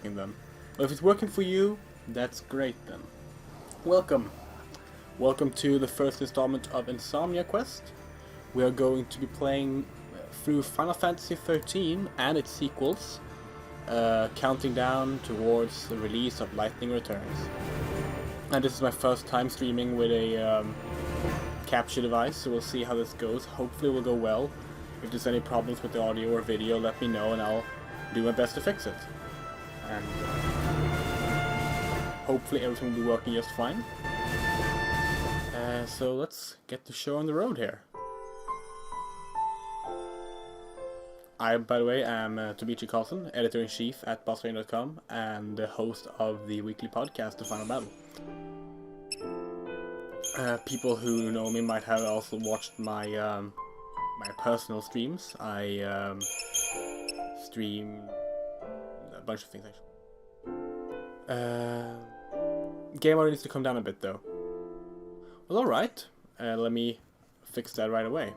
working then. Well, if it's working for you, that's great then. Welcome. Welcome to the first installment of Insomnia Quest. We are going to be playing through Final Fantasy XIII and its sequels, counting down towards the release of Lightning Returns. And this is my first time streaming with a capture device, so we'll see how this goes. Hopefully it will go well. If there's any problems with the audio or video, let me know and I'll do my best to fix it. And hopefully everything will be working just fine. So let's get the show on the road here. I, by the way, am Tobias Carlson, editor-in-chief at bossrain.com and the host of the weekly podcast, The Final Battle. People who know me might have also watched my my personal streams. I stream a bunch of things actually. Game audio needs to come down a bit though. Well, alright. Let me fix that right away.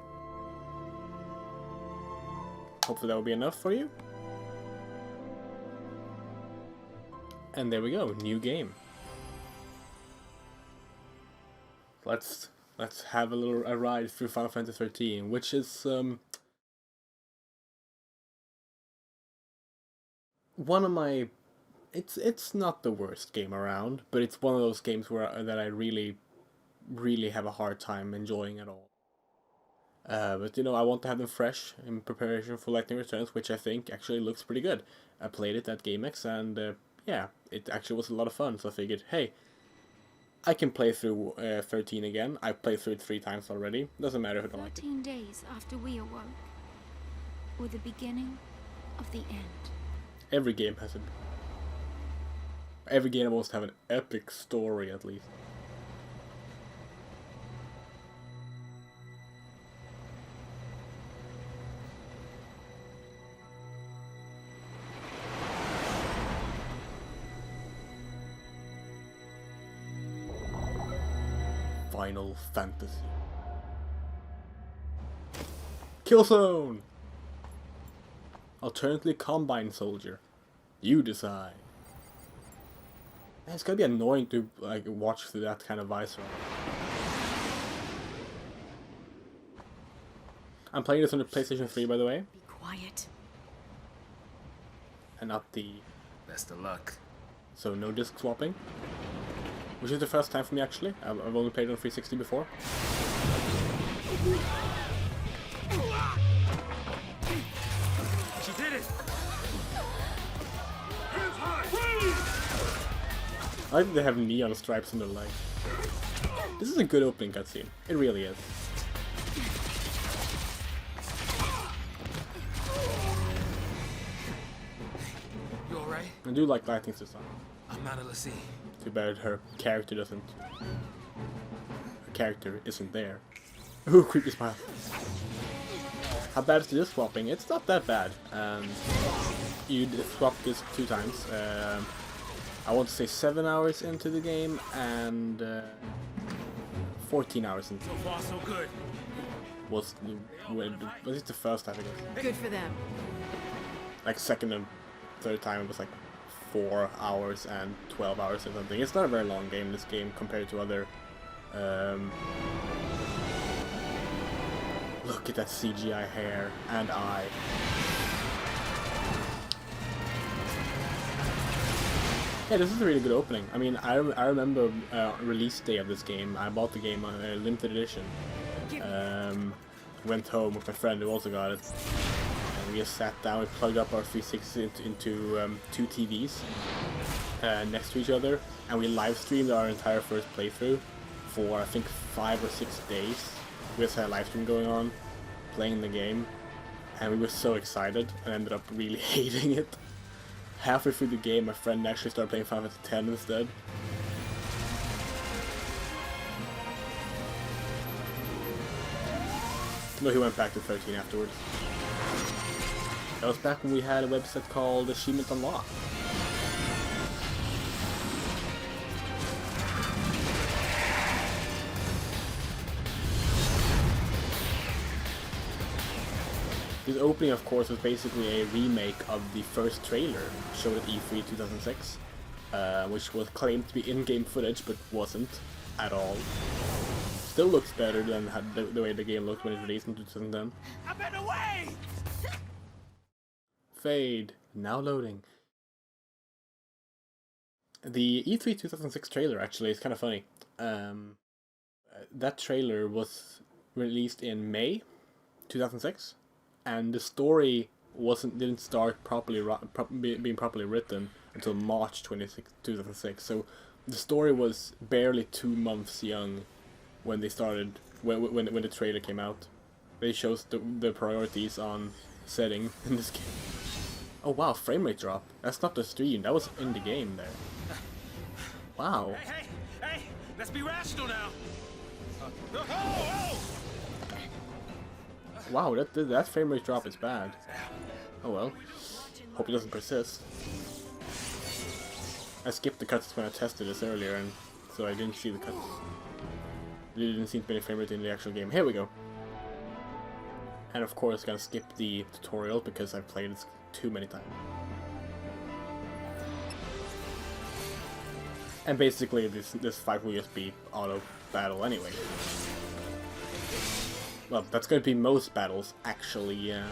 Hopefully that will be enough for you. And there we go, new game. Let's have a ride through Final Fantasy XIII, which is one of my. It's not the worst game around, but it's one of those games that I really have a hard time enjoying at all. But you know, I want to have them fresh in preparation for Lightning Returns, which I think actually looks pretty good. I played it at GameX, and yeah, it actually was a lot of fun. So I figured, hey, I can play through 13 again. I've played through it 3 times already. Doesn't matter if I don't like it. 13 days after we awoke, were the beginning of the end. Every game has a. Every game must have an epic story at least. Final Fantasy. Killzone! Alternately Combine Soldier. You decide. Man, it's gonna be annoying to like watch through that kind of visor. I'm playing this on the PlayStation 3, by the way. Be quiet. And not the... Best of luck. So no disc swapping. Which is the first time for me actually. I've only played it on 360 before. She did it! I think they have neon stripes on their leg. This is a good opening cutscene. It really is. You alright? I do like Lightning's design. I'm out of the sea. Too bad her character doesn't... Her character isn't there. Ooh, creepy smile. How bad is this swapping? It's not that bad. You swap this 2 times. I want to say 7 hours into the game and 14 hours into. So far, so good. Was it the first time? I guess. Good for them. Like second and third time it was like 4 hours and 12 hours or something. It's not a very long game, this game, compared to other... Look at that CGI hair and eye. Yeah, this is a really good opening. I mean, I remember release day of this game. I bought the game on a limited edition. Went home with my friend who also got it. We just sat down, we plugged up our 360 into 2 TVs next to each other, and we live streamed our entire first playthrough for I think 5 or 6 days. We just had a live stream going on, playing the game, and we were so excited and ended up really hating it. Halfway through the game, my friend actually started playing Final Fantasy X instead. No, he went back to 13 afterwards. That was back when we had a website called Achievement Unlocked. This the opening, of course, was basically a remake of the first trailer showed at E3 2006, which was claimed to be in-game footage, but wasn't at all. Still looks better than the way the game looked when it released in 2010. I've been away! Fade. Now loading. The E3 2006 trailer actually is kind of funny. That trailer was released in May 2006, and the story didn't start being properly written until March 26, 2006. So the story was barely 2 months young when they started when the trailer came out. They shows the priorities on setting in this game. Oh wow, frame rate drop. That's not the stream. That was in the game there. Wow. Hey! Let's be rational now. Oh! Wow, that frame rate drop is bad. Oh well. Hope it doesn't persist. I skipped the cuts when I tested this earlier, and so I didn't see the cuts. There didn't seem to be any frame rate in the actual game. Here we go. And of course, gonna skip the tutorial because I've played this too many times. And basically, this fight will just be auto battle anyway. Well, that's going to be most battles, actually, yeah.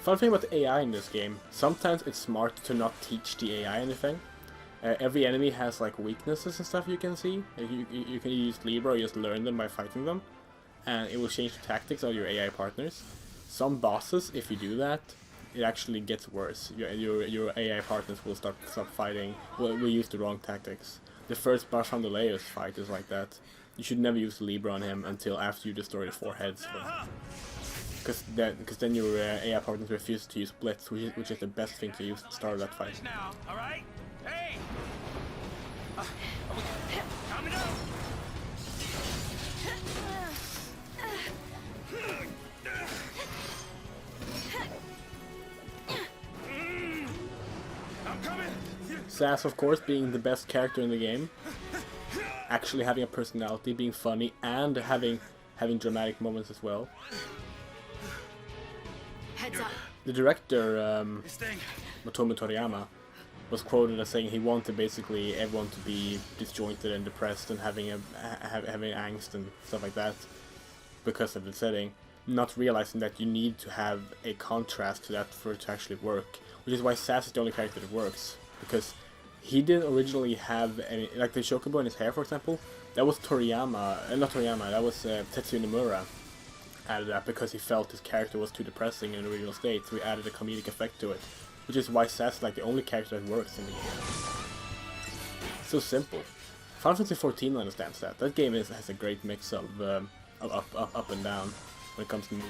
Fun thing about the AI in this game, sometimes it's smart to not teach the AI anything. Every enemy has like weaknesses and stuff you can see. You can use Libra or just learn them by fighting them. And it will change the tactics of your AI partners. Some bosses, if you do that, it actually gets worse. Your AI partners will stop fighting, will use the wrong tactics. The first Bartholomew's fight is like that. You should never use Libra on him until after you destroy the 4 heads. Because then your AI partners refuse to use Blitz, which is the best thing to use at the start of that fight. Now, all right? Hey! Coming up! I'm coming! Sass, of course, being the best character in the game, actually having a personality, being funny, and having dramatic moments as well. Heads up. The director, This thing. Motomu Toriyama, was quoted as saying he wanted basically everyone to be disjointed and depressed and having angst and stuff like that because of the setting, not realizing that you need to have a contrast to that for it to actually work, which is why Sass is the only character that works, because he didn't originally have any, like the Shokubo in his hair, for example, that was not Toriyama, that was Tetsuya Nomura added that because he felt his character was too depressing in the original state, so he added a comedic effect to it, which is why Sass is like the only character that works in the game. So simple. Final Fantasy XIV understands that. That game has a great mix of up and down when it comes to moves.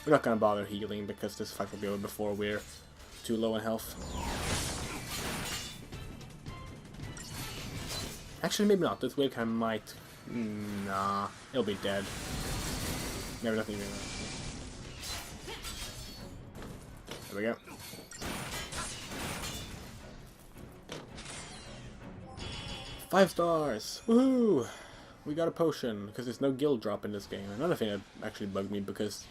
We're not gonna bother healing because this fight will be over before we're too low in health. Actually, maybe not. This wave might. Nah, it'll be dead. Maybe nothing even. There we go. Five stars! Woohoo! We got a potion, because there's no guild drop in this game. Another thing that actually bugged me, because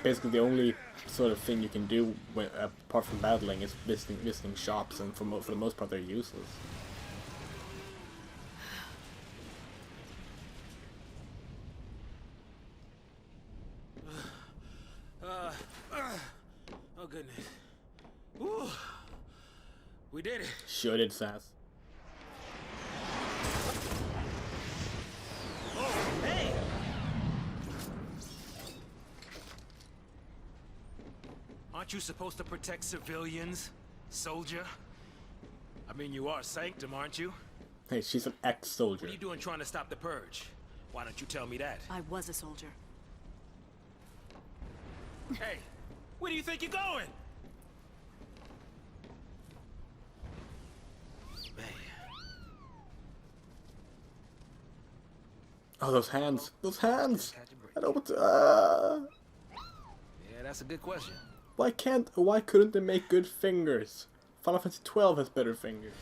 basically the only sort of thing you can do when, apart from battling is visiting shops, and for the most part they're useless. Oh goodness. Woo. We did it. Sure did, Sass. Oh, hey! Aren't you supposed to protect civilians, soldier? I mean, you are Sanctum, aren't you? Hey, she's an ex-soldier. What are you doing trying to stop the purge? Why don't you tell me that? I was a soldier. Hey, where do you think you're going? Man. Oh, those hands! Those hands! I don't want to. Yeah, that's a good question. Why couldn't they make good fingers? Final Fantasy XII has better fingers.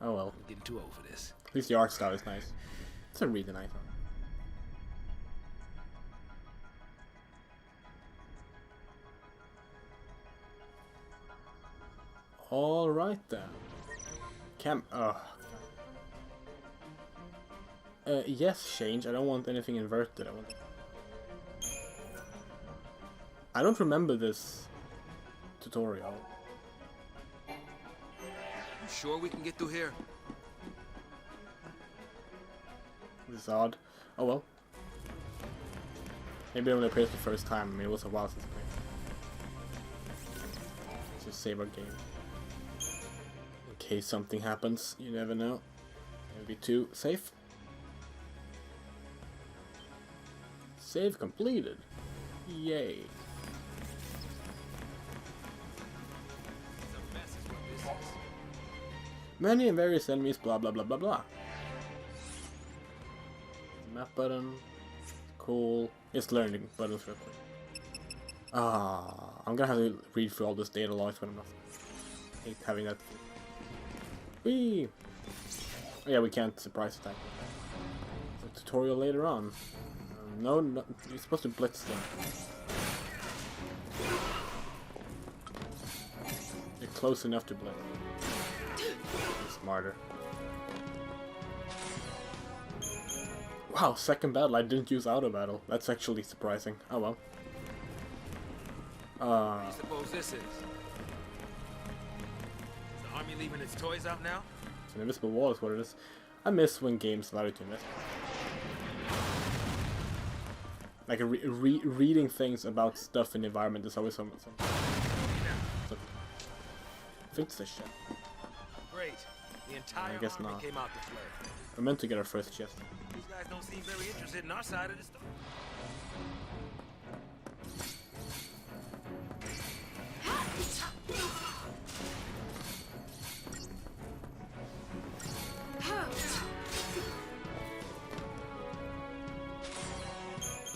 Oh well. I'm getting too old for this. At least the art style is nice. It's a really nice one. Alright then. Yes, change. I don't want anything inverted. I don't remember this tutorial. You sure we can get through here? This is odd. Oh well. Maybe it only appears the first time. I mean, it was a while since I played. Let's just save our game. In case something happens, you never know. Maybe too safe. Save completed. Yay. Many and various enemies, blah blah blah blah blah. Map button. Cool. Just learning buttons real quick. I'm gonna have to read through all this data logs when I'm not. I hate having that. Whee! Oh, yeah, we can't surprise attack. It's a tutorial later on. No, you're supposed to blitz them. You're close enough to blitz. Smarter. Wow, second battle. I didn't use auto battle. That's actually surprising. Oh well. What do you suppose this is? Is the army leaving its toys out now? It's an invisible wall is what it is. I miss when games allow you to invest. Like reading things about stuff in the environment is always some I think it's a shit. Great. The entire guess army not. came out to play. We're meant to get our first chest. These guys don't seem very interested in our side of the story.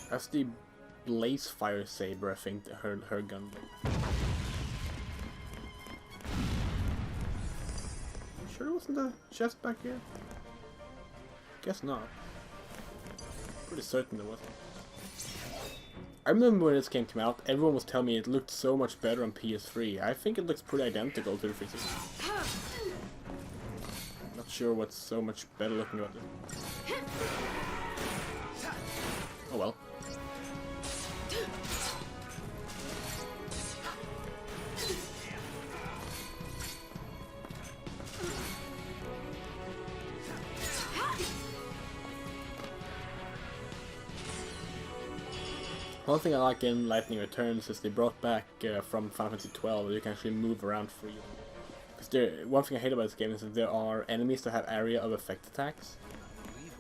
That's the Blaze Fire Saber, I think, her gun. You sure it wasn't a chest back here? Guess not. Pretty certain there wasn't. I remember when this game came out, everyone was telling me it looked so much better on PS3. I think it looks pretty identical to the 360. Not sure what's so much better looking about it. Oh well. One thing I like in Lightning Returns is they brought back from Final Fantasy XII, you can actually move around freely. Because one thing I hate about this game is that there are enemies that have area of effect attacks,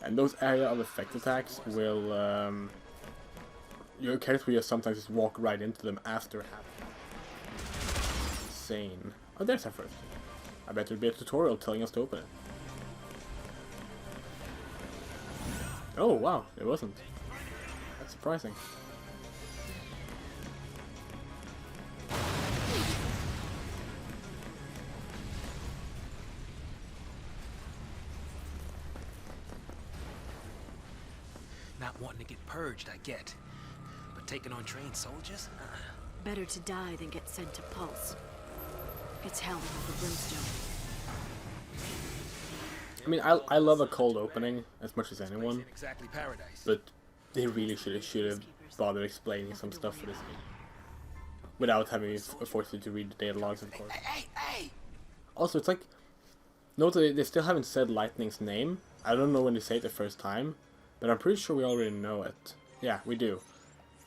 and those area of effect attacks will your character will sometimes just walk right into them after happening. Insane. Oh, there's our first. I bet there'll be a tutorial telling us to open it. Oh wow, it wasn't. That's surprising. Not wanting to get purged, I get. But taking on trained soldiers? Better to die than get sent to Pulse. It's hell without the brimstone. I mean, I love a cold opening as much as anyone, Exactly paradise. but they really should have bothered explaining some stuff for this game. Without having me forced you to read the data logs, of course. Hey! Also, it's like, note that they still haven't said Lightning's name. I don't know when they say it the first time, but I'm pretty sure we already know it. Yeah, we do.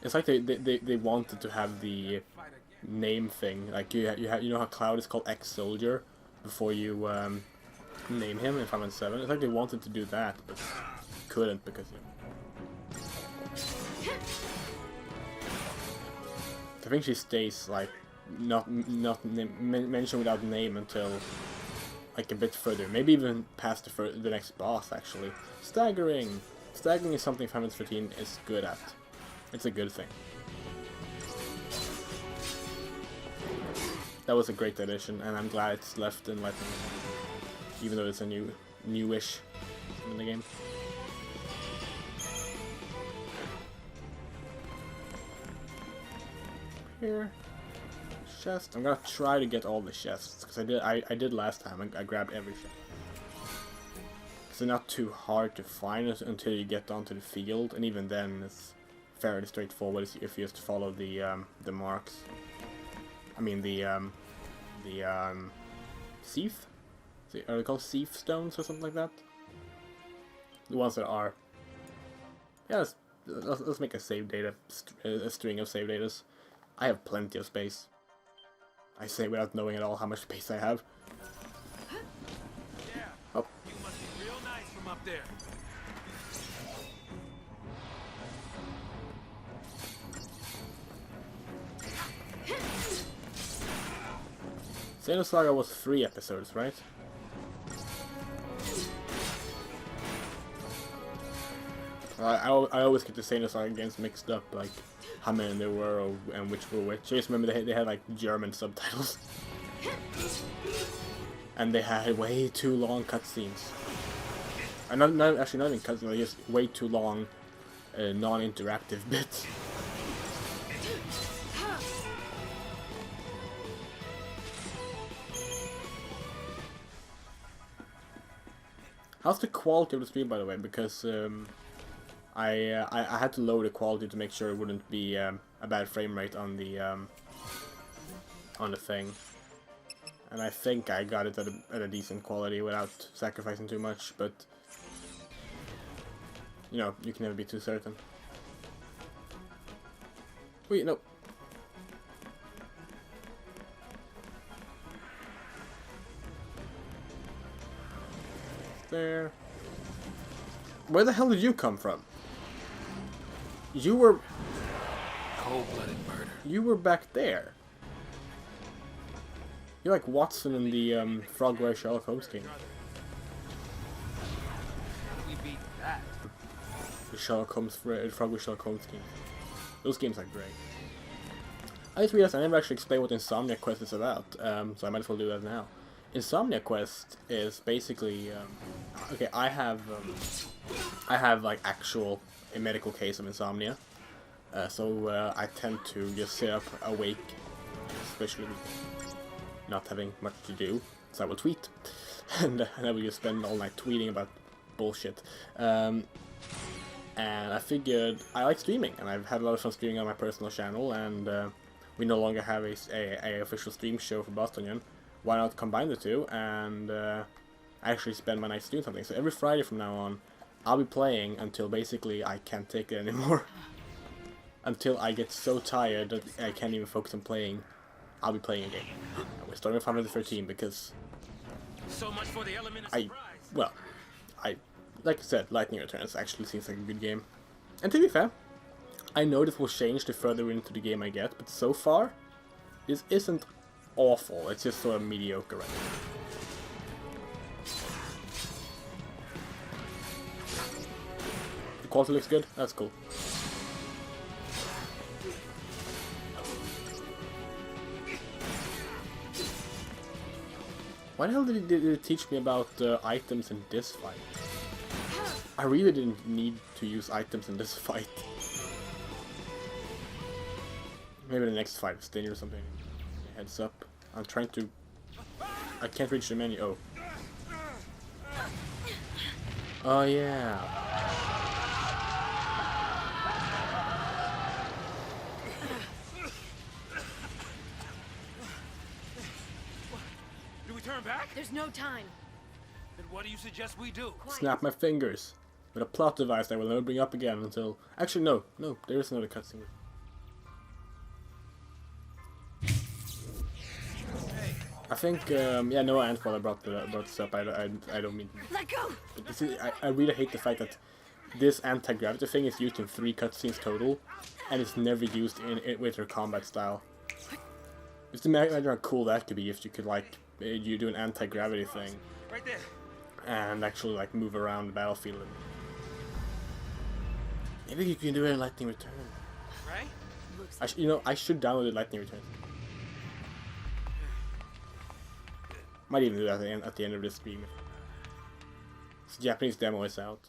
It's like they wanted to have the name thing. Like you know how Cloud is called Ex-Soldier before you name him in Final Fantasy VII. It's like they wanted to do that, but couldn't because I think she stays like not mentioned without name until like a bit further, maybe even past the next boss actually. Staggering is something Final Fantasy XIII is good at. It's a good thing. That was a great addition, and I'm glad it's left in Lightning, even though it's a newish in the game. Here, chest. I'm gonna try to get all the chests, because I did last time. I grabbed every chest. It's not too hard to find it until you get onto the field, and even then it's fairly straightforward if you just follow the marks. I mean the Seath? Are they called Seath stones or something like that? The ones that are... Yeah, let's make a save data, a string of save datas. I have plenty of space. I say without knowing at all how much space I have. Yeah. Oh. You must be real nice from up there. Xeno Saga was 3 episodes, right? I always get the Xeno Saga games mixed up, like how many there were and which were which. I just remember they had like German subtitles. And they had way too long cutscenes. Actually not even cutscenes, just way too long non-interactive bits. How's the quality of the stream, by the way? Because I had to lower the quality to make sure it wouldn't be a bad frame rate on the thing, and I think I got it at a decent quality without sacrificing too much. But you know, you can never be too certain. Wait, no. There. Where the hell did you come from? You were... Cold-blooded murder. You were back there. You're like Watson in the Frogware Sherlock Holmes game. How do we beat that? The Frogware Sherlock Holmes game. Those games are great. I just realized I never actually explained what Insomnia Quest is about, so I might as well do that now. Insomnia Quest is basically okay. I have like actual a medical case of insomnia, so I tend to just sit up awake, especially not having much to do. So I will tweet, and I will just spend all night tweeting about bullshit. And I figured I like streaming, and I've had a lot of fun streaming on my personal channel, and we no longer have a official stream show for Bostonian. Why not combine the two and actually spend my nights doing something? So every Friday from now on, I'll be playing until basically I can't take it anymore. Until I get so tired that I can't even focus on playing, I'll be playing a game. And we're starting with 513 because So much for the element of surprise. like I said, Lightning Returns actually seems like a good game. And to be fair, I know this will change the further into the game I get, but so far, this isn't awful. It's just sort of mediocre right now. The quality looks good. That's cool. Why the hell did it teach me about items in this fight? I really didn't need to use items in this fight. Maybe the next fight is Stinger or something. Heads up. I'm trying to... I can't reach the menu. Oh. Oh yeah. Do we turn back? There's no time. Then what do you suggest we do? Snap my fingers. With a plot device I will never bring up again until... Actually, no. No, there is another cutscene. I think, yeah, Noah and Father brought this up. I don't mean... Let go! But you see, I really hate the fact that this anti-gravity thing is used in 3 cutscenes total, and it's never used with her combat style. Just imagine how cool that could be if you could, like, you do an anti-gravity thing. Right there. And actually, like, move around the battlefield. And maybe you can do it in Lightning Return. Right? You know, I should download Lightning Return. Might even do that at the end of this stream. The Japanese demo is out.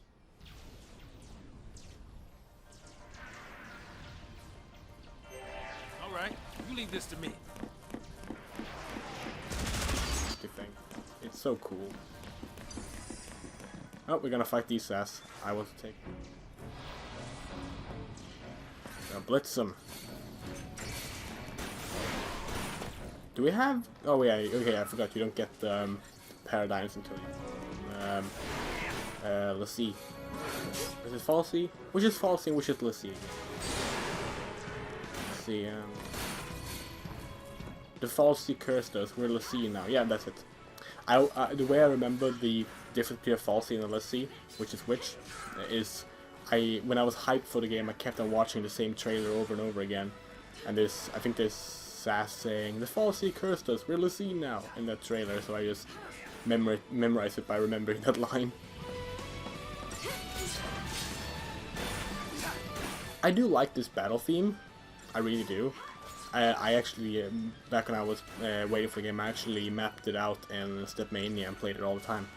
All right. You leave this to me. nasty thing. It's so cool. Oh, we're gonna fight these ass. I want to take... Gonna blitz them. Do we have... Oh yeah, okay, I forgot you don't get paradigms until you... let's see. Is it Falsey? Which is Falsey, which is let's see. Let's see, the Falsey cursed us, we're Lassie now. Yeah, that's it. The way I remember the difference between Falsey and Lassie, which is which, is when I was hyped for the game, I kept on watching the same trailer over and over again. And I think there's Sass saying, the Falsey cursed us, we're Lassie now, in that trailer, so I just memorized it by remembering that line. I do like this battle theme, I really do. I actually, back when I was waiting for the game, I actually mapped it out in Stepmania and played it all the time,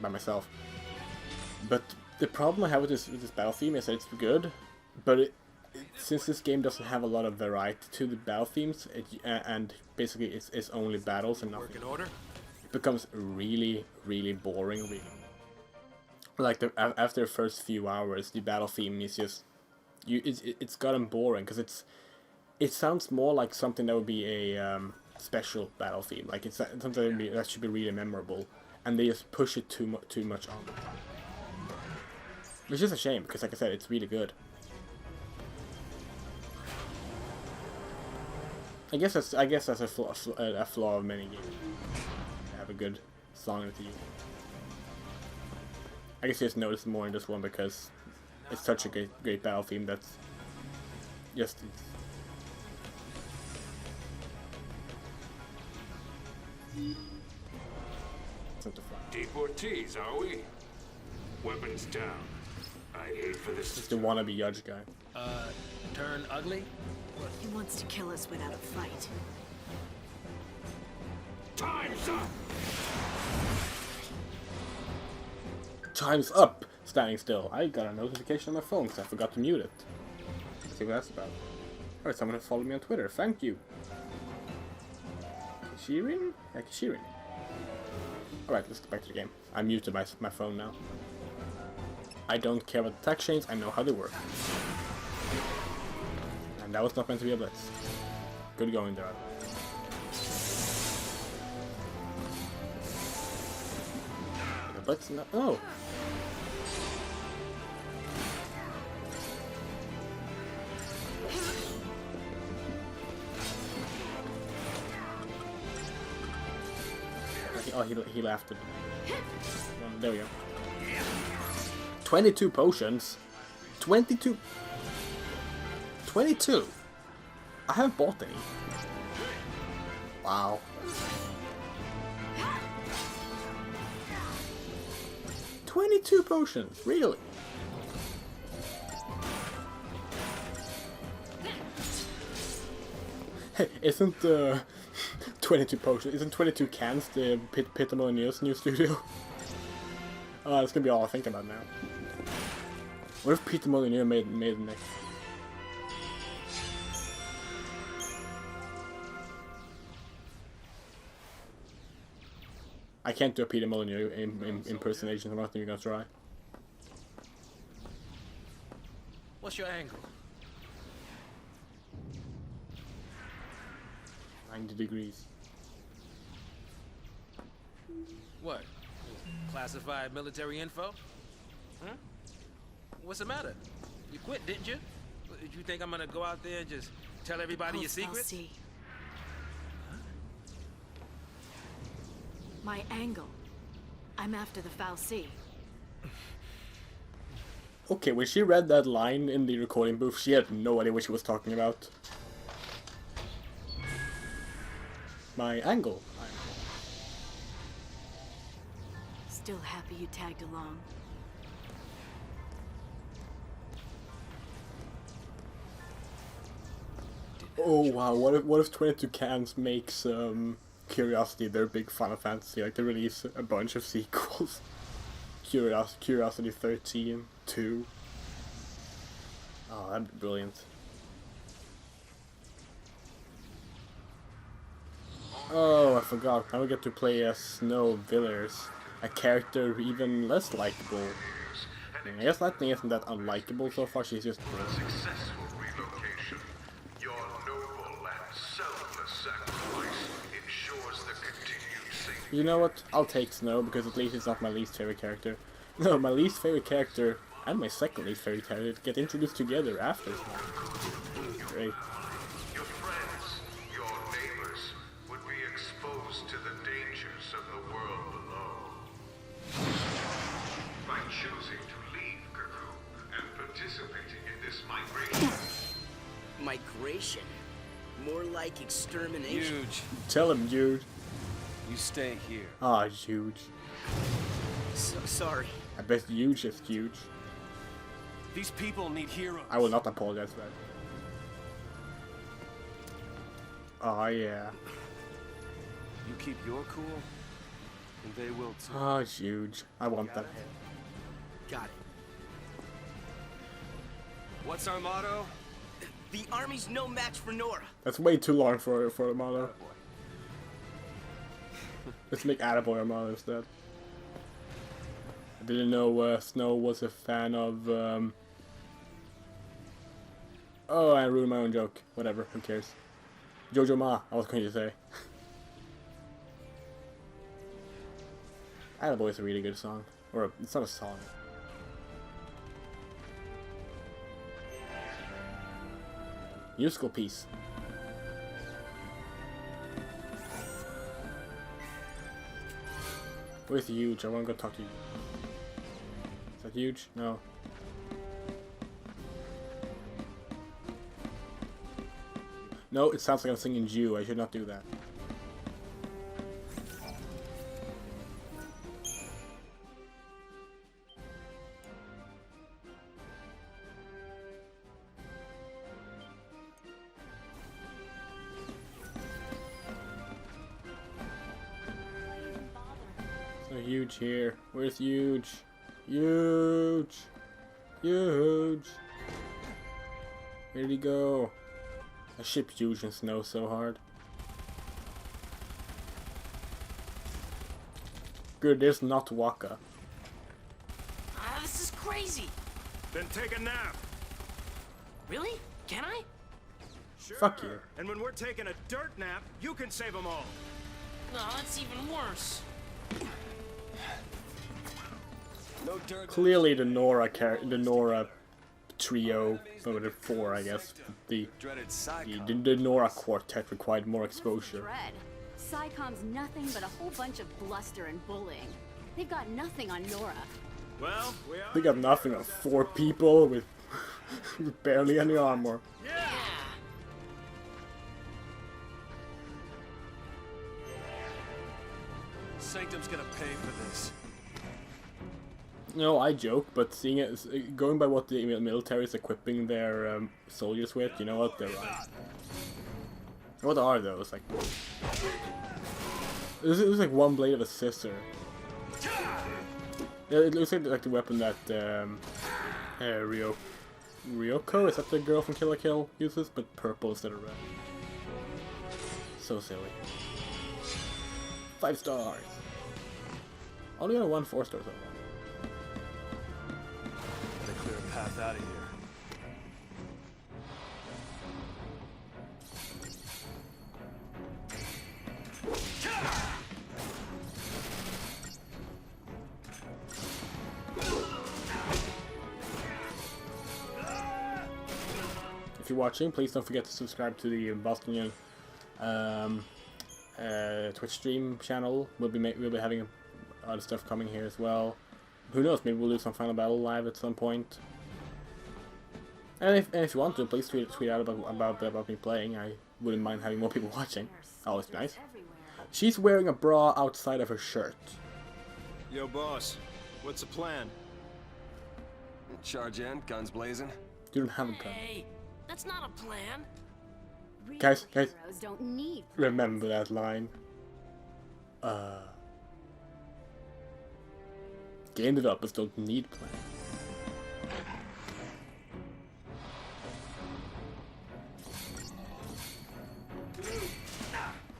by myself. But the problem I have with this battle theme is that it's good, but since this game doesn't have a lot of variety to the battle themes, and basically it's only battles and nothing, it becomes really, really boring. Really. Like after the first few hours, the battle theme is just it's gotten boring because it sounds more like something that would be a special battle theme, like it's something that should be really memorable, and they just push it too much on. Which is a shame because, like I said, it's really good. I guess that's a flaw of many games. Have a good song in the theme. I guess you just notice more in this one because it's such a great battle theme that's just... Deportees, are we? Weapons down. I hate for this. Just the wannabe judge guy. Turn ugly? He wants to kill us without a fight. Time's up! Time's up! Standing still. I got a notification on my phone because I forgot to mute it. Let's see what that's about. Alright, someone has followed me on Twitter. Thank you. Kishirin? Yeah, Kishirin. Alright, let's get back to the game. I muted my phone now. I don't care about the attack chains, I know how they work. And that was not meant to be a blitz. Good going there. A blitz? No. Oh! Oh, he laughed at me. There we go. 22 potions? 22? 22? I haven't bought any. Wow. "22 potions? Really? Hey, isn't 22 potions, isn't 22 cans the Peter Molyneux's new studio? That's gonna be all I think about now. What if Peter Molyneux made the next? I can't do a Peter Molyneux impersonation, I'm not even gonna try. What's your angle? 90 degrees. What? Classified military info? Huh? What's the matter? You quit, didn't you? Did you think I'm gonna go out there and just tell everybody your secrets? Huh? My angle. I'm after the Falsey. Okay, when she read that line in the recording booth, she had no idea what she was talking about. My angle. Still happy you tagged along. Oh wow, what if 22 Cans makes Curiosity their big Final Fantasy, like they release a bunch of sequels. Curiosity 13, 2. Oh, that'd be brilliant. Oh, I forgot. Now we get to play as Snow Villiers, a character even less likable. I guess Lightning isn't that unlikable so far. She's just Successful relocation. Your noble and selfless sacrifice ensures the continued safety. You know what? I'll take Snow because at least it's not my least favorite character. No, my least favorite character and my second least favorite character get introduced together after Snow. Great. Your friends, your neighbors, would be exposed to the dangers of the world below. By choosing to leave Cocoon and participating in this migration. Migration? More like extermination. Huge. Tell him, Jude. You stay here. Ah, huge. So sorry. I bet huge is huge. These people need heroes. I will not apologize for that. Oh yeah. You keep your cool, and they will too. Oh, huge. I want that. Got it. What's our motto? The army's no match for Nora. That's way too long for a motto. Let's make Attaboy our motto instead. I didn't know Snow was a fan of. Oh, I ruined my own joke. Whatever. Who cares? Jojo Ma. I was going to say. Attaboy is a really good song. Or it's not a song. Musical piece. Where's Huge? I want to go talk to you. Is that Huge? No. No, it sounds like I'm singing Jew. I should not do that. So Huge here. Where's Huge? Huge! Huge! Where did he go? I ship Huge and Snow so hard. Good, there's not Waka. This is crazy. Then take a nap. Really? Can I? Sure. Fuck you. And when we're taking a dirt nap, you can save them all. No, that's even worse. No dirt. Clearly the Nora trio, or the four I guess, the Dreaded Psycho. Nora quartet required more exposure. Dread. Psycom's nothing but a whole bunch of bluster and bullying. They've got nothing on Nora. Well, we are. They got nothing on 4 people with barely any armor. Yeah. Sanctum's gonna pay for this. No, I joke, but seeing it, going by what the military is equipping their soldiers with, you know what, they're right. What are those? Like, it was like one blade of a scissor. Yeah, it looks like the weapon that Ryoko, is that the girl from Kill la Kill, uses, but purple instead of red. So silly. 5 stars. Only got 1 4-star so far. Gotta clear a path out of here. If you're watching, please don't forget to subscribe to the Bostonian Twitch stream channel. We'll be having other stuff coming here as well. Who knows? Maybe we'll do some Final Battle live at some point. And if you want to, please tweet out about me playing. I wouldn't mind having more people watching. Oh, it's nice. She's wearing a bra outside of her shirt. Yo, boss. What's the plan? Charge in, guns blazing. You don't have a gun. Hey, that's not a plan. Real Guys, heroes don't need. remember that line. Game developers don't need plans.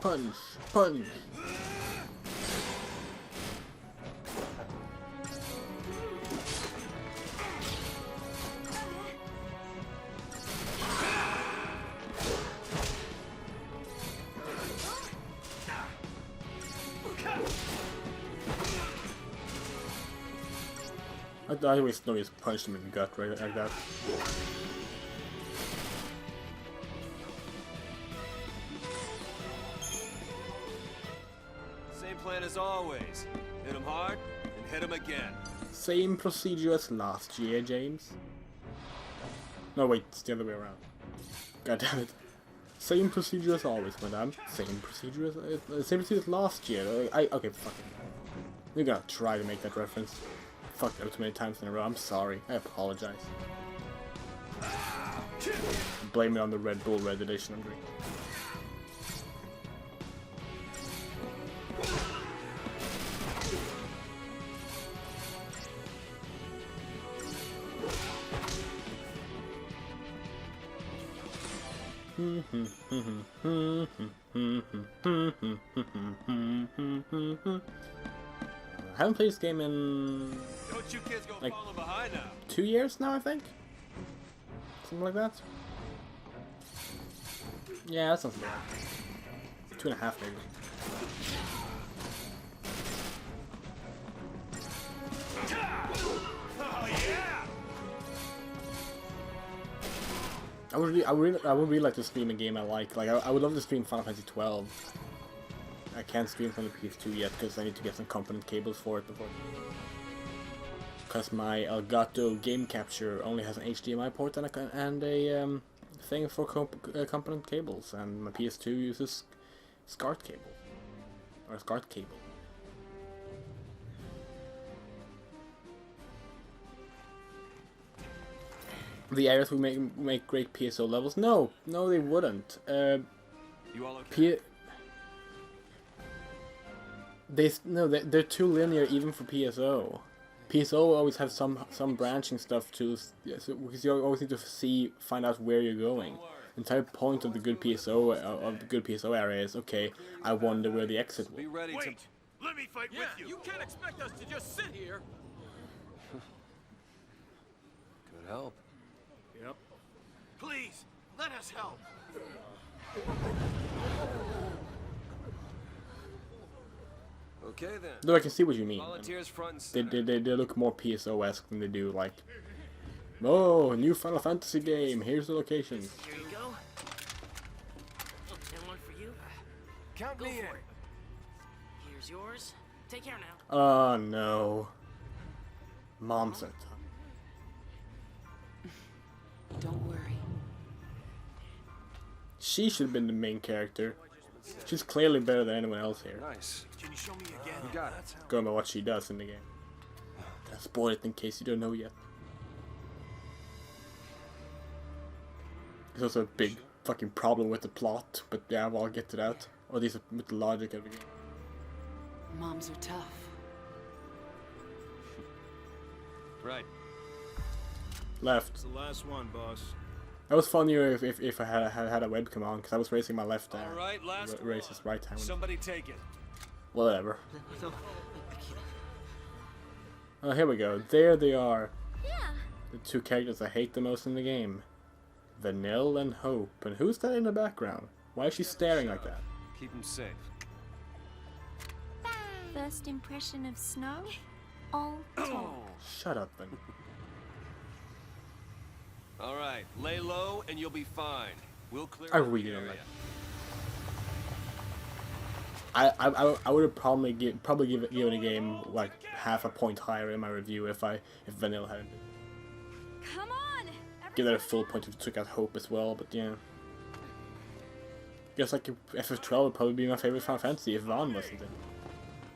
punch, punch. I always know you just punch him in the gut right like that. Same plan as always. Hit him hard and hit him again. Same procedure as last year, James. No, wait, it's the other way around. God damn it. Same procedure as always, madame. Same procedure as last year. Okay, fuck it. You're gonna try to make that reference. Fucked up too many times in a row. I'm sorry. I apologize. Blame it on the Red Bull Red Edition I'm drinking. I haven't played this game in Don't you kids go like falling behind now. 2 years now, I think? Something like that? Yeah, that sounds about right. 2.5 maybe. Oh yeah! I would really like to stream a game I like. Like I would love to stream Final Fantasy XII. I can't stream from the PS2 yet because I need to get some component cables for it before. Because my Elgato game capture only has an HDMI port and a thing for component cables, and my PS2 uses SCART cable or SCART cable. The areas would make great PSO levels. No, they wouldn't. You all okay? They're too linear even for PSO. PSO always has some branching stuff too, because you always need to find out where you're going. The entire point of the good PSO area is, okay, I wonder where the exit will. Be ready to... Wait! Let me fight with you! You can't expect us to just sit here. Could help. Yep. Please, let us help! Okay then. Though I can see what you mean. Volunteers front and They center. look more PSO-esque than they do like, oh, new Final Fantasy game, here's the locations. Here you go. And one for you. Count Go me in. for it. Here's yours. Take care now. Oh no. Mom said so. Don't worry. She should have been the main character. She's clearly better than anyone else here. Nice. Can you show me again? You got it. Going by what she does in the game. I'll spoil it in case you don't know yet. There's also a big fucking problem with the plot, but yeah, well, I'll get to that. Or at least with the logic of the game. Moms are tough. Right. Left. It's the last one, boss. That was funnier if I had a webcam on, because I was raising my left hand. All right, last Raise one. his right hand. Somebody take it. Whatever. Oh, here we go. There they are. Yeah. The two characters I hate the most in the game. Vanille and Hope. And who's that in the background? Why is she staring like that? Keep him safe. First impression of snow? All talk. Shut up, then. All right, lay low and you'll be fine. We'll clear I out the really don't area. like I would have probably given a game like half a point higher in my review if Vanille hadn't been. Come on! Give that a full point if it took out Hope as well, but yeah. Guess like FF12 would probably be my favorite Final Fantasy if Vaughn wasn't in.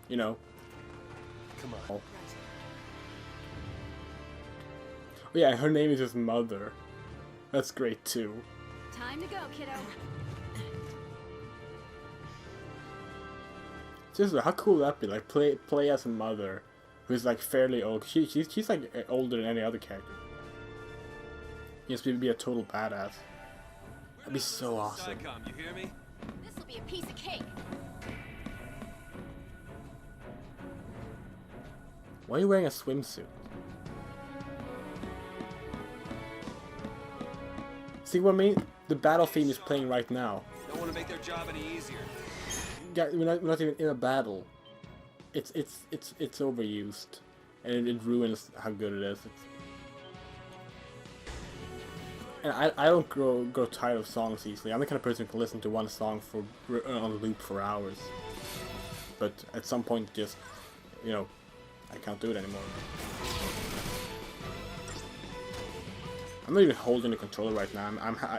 You know. Come on. Oh. Oh yeah, her name is his mother. That's great too. Time to go, kiddo. Seriously, how cool would that be? Like play as a mother who's like fairly old. She's like older than any other character. Yes, be a total badass. That'd be so awesome. SciComm, you hear me? This'll be a piece of cake. Why are you wearing a swimsuit? See what I mean? The battle theme is playing right now. Don't want to make their job any easier. Yeah, we're not even in a battle. It's overused, and it ruins how good it is. And I don't grow tired of songs easily. I'm the kind of person who can listen to one song on loop for hours. But at some point, just I can't do it anymore. I'm not even holding the controller right now.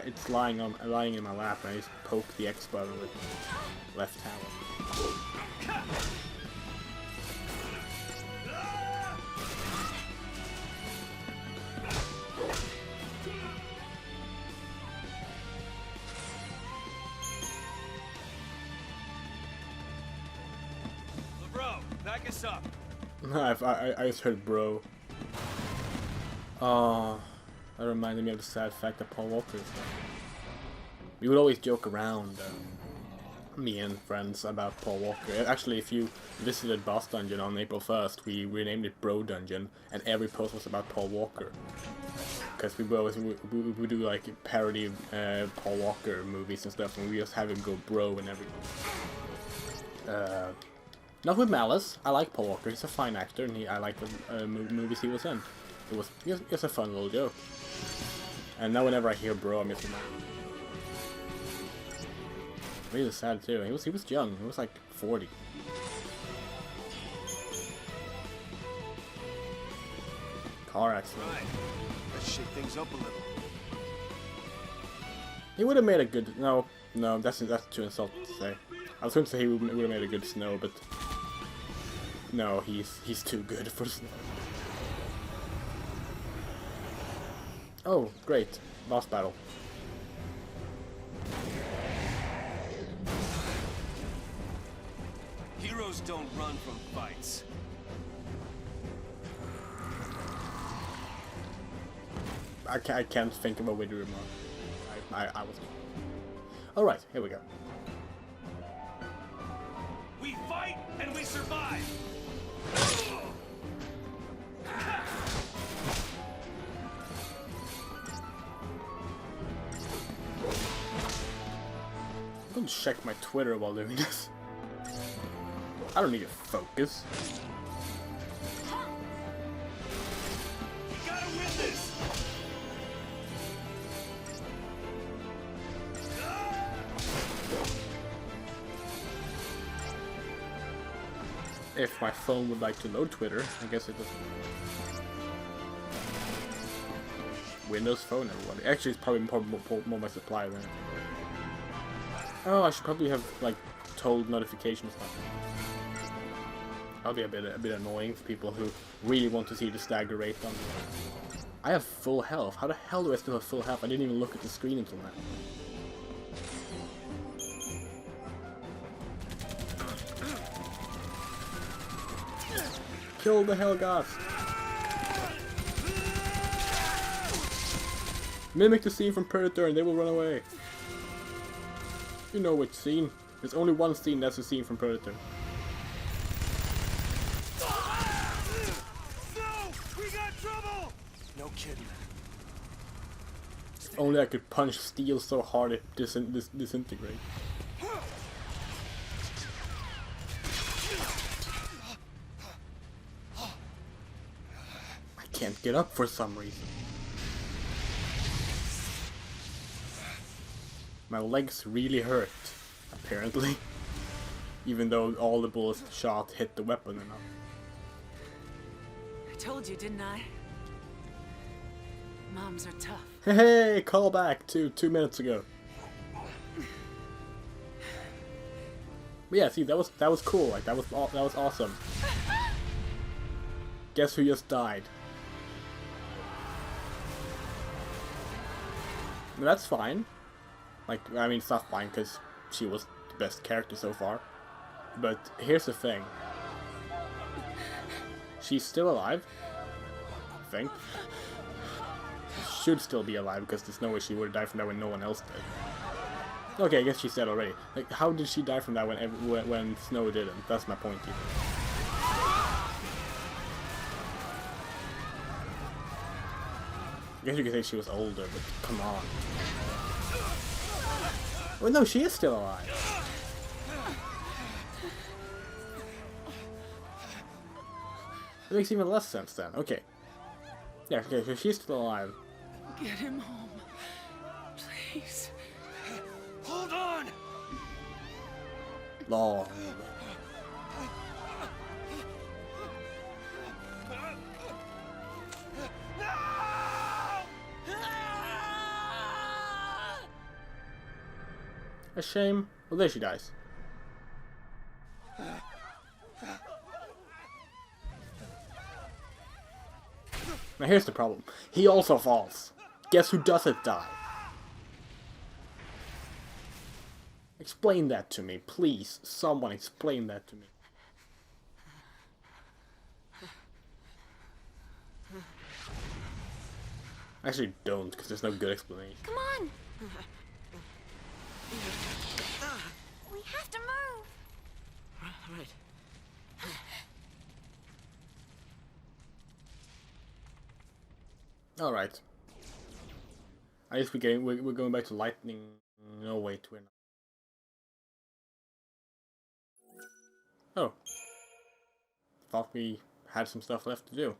It's lying in my lap, and I just poke the X button with left hand. Bro, back us up. I just heard bro. Oh, that reminded me of the sad fact that Paul Walker is dead. We would always joke around, me and friends, about Paul Walker. Actually, if you visited Boss Dungeon on April 1st, we renamed it Bro Dungeon, and every post was about Paul Walker. Because we do like parody Paul Walker movies and stuff, and we just have him go bro and everything. Not with malice. I like Paul Walker. He's a fine actor, and I like the movies he was in. It was just a fun little joke. And now whenever I hear bro, I'm just mad. He was sad too. He was young. He was like 40. Car accident. Right. Let's shake things up a little. He would have made a good no. That's too insulting to say. I was going to say he would have made a good Snow, but no, he's too good for Snow. Oh, great. Boss battle. Heroes don't run from fights. I can't think of a way to remark. I was... Alright, here we go. We fight and we survive! I'm going to check my Twitter while doing this. I don't need to focus. We gotta win this! If my phone would like to load Twitter, I guess it doesn't. Windows Phone, everybody. Actually, it's probably more my supply than anything. Oh, I should probably have like told notifications stuff. That'll be a bit annoying for people who really want to see the stagger rate on. I have full health. How the hell do I still have full health? I didn't even look at the screen until now. Kill the Helghast! Mimic the scene from Predator and they will run away. You know which scene. There's only one scene that's a scene from Predator. No! We got trouble! No kidding. If only I could punch steel so hard it disintegrate. I can't get up for some reason. My legs really hurt, apparently. Even though all the bullets shot hit the weapon enough. I told you, didn't I? Moms are tough. Hey, call back to 2 minutes ago. But yeah, see, that was cool. Like that was awesome. Guess who just died? No, that's fine. Like, I mean, it's not fine because she was the best character so far. But here's the thing. She's still alive. I think. She should still be alive because there's no way she would have died from that when no one else did. Okay, I guess she said already. Like, how did she die from that when Snow didn't? That's my point here. I guess you could say she was older, but come on. Well, no, she is still alive. It makes even less sense then. Okay. Yeah, okay, so she's still alive. Get him home. Please. Hold on! Long. A shame. Well, there she dies. Now here's the problem. He also falls. Guess who doesn't die? Explain that to me, please. Someone explain that to me. Actually, don't, because there's no good explanation. Come on! We have to move! Right. All right. I guess we're going back to lightning. No, wait, we're not. Oh. Thought we had some stuff left to do.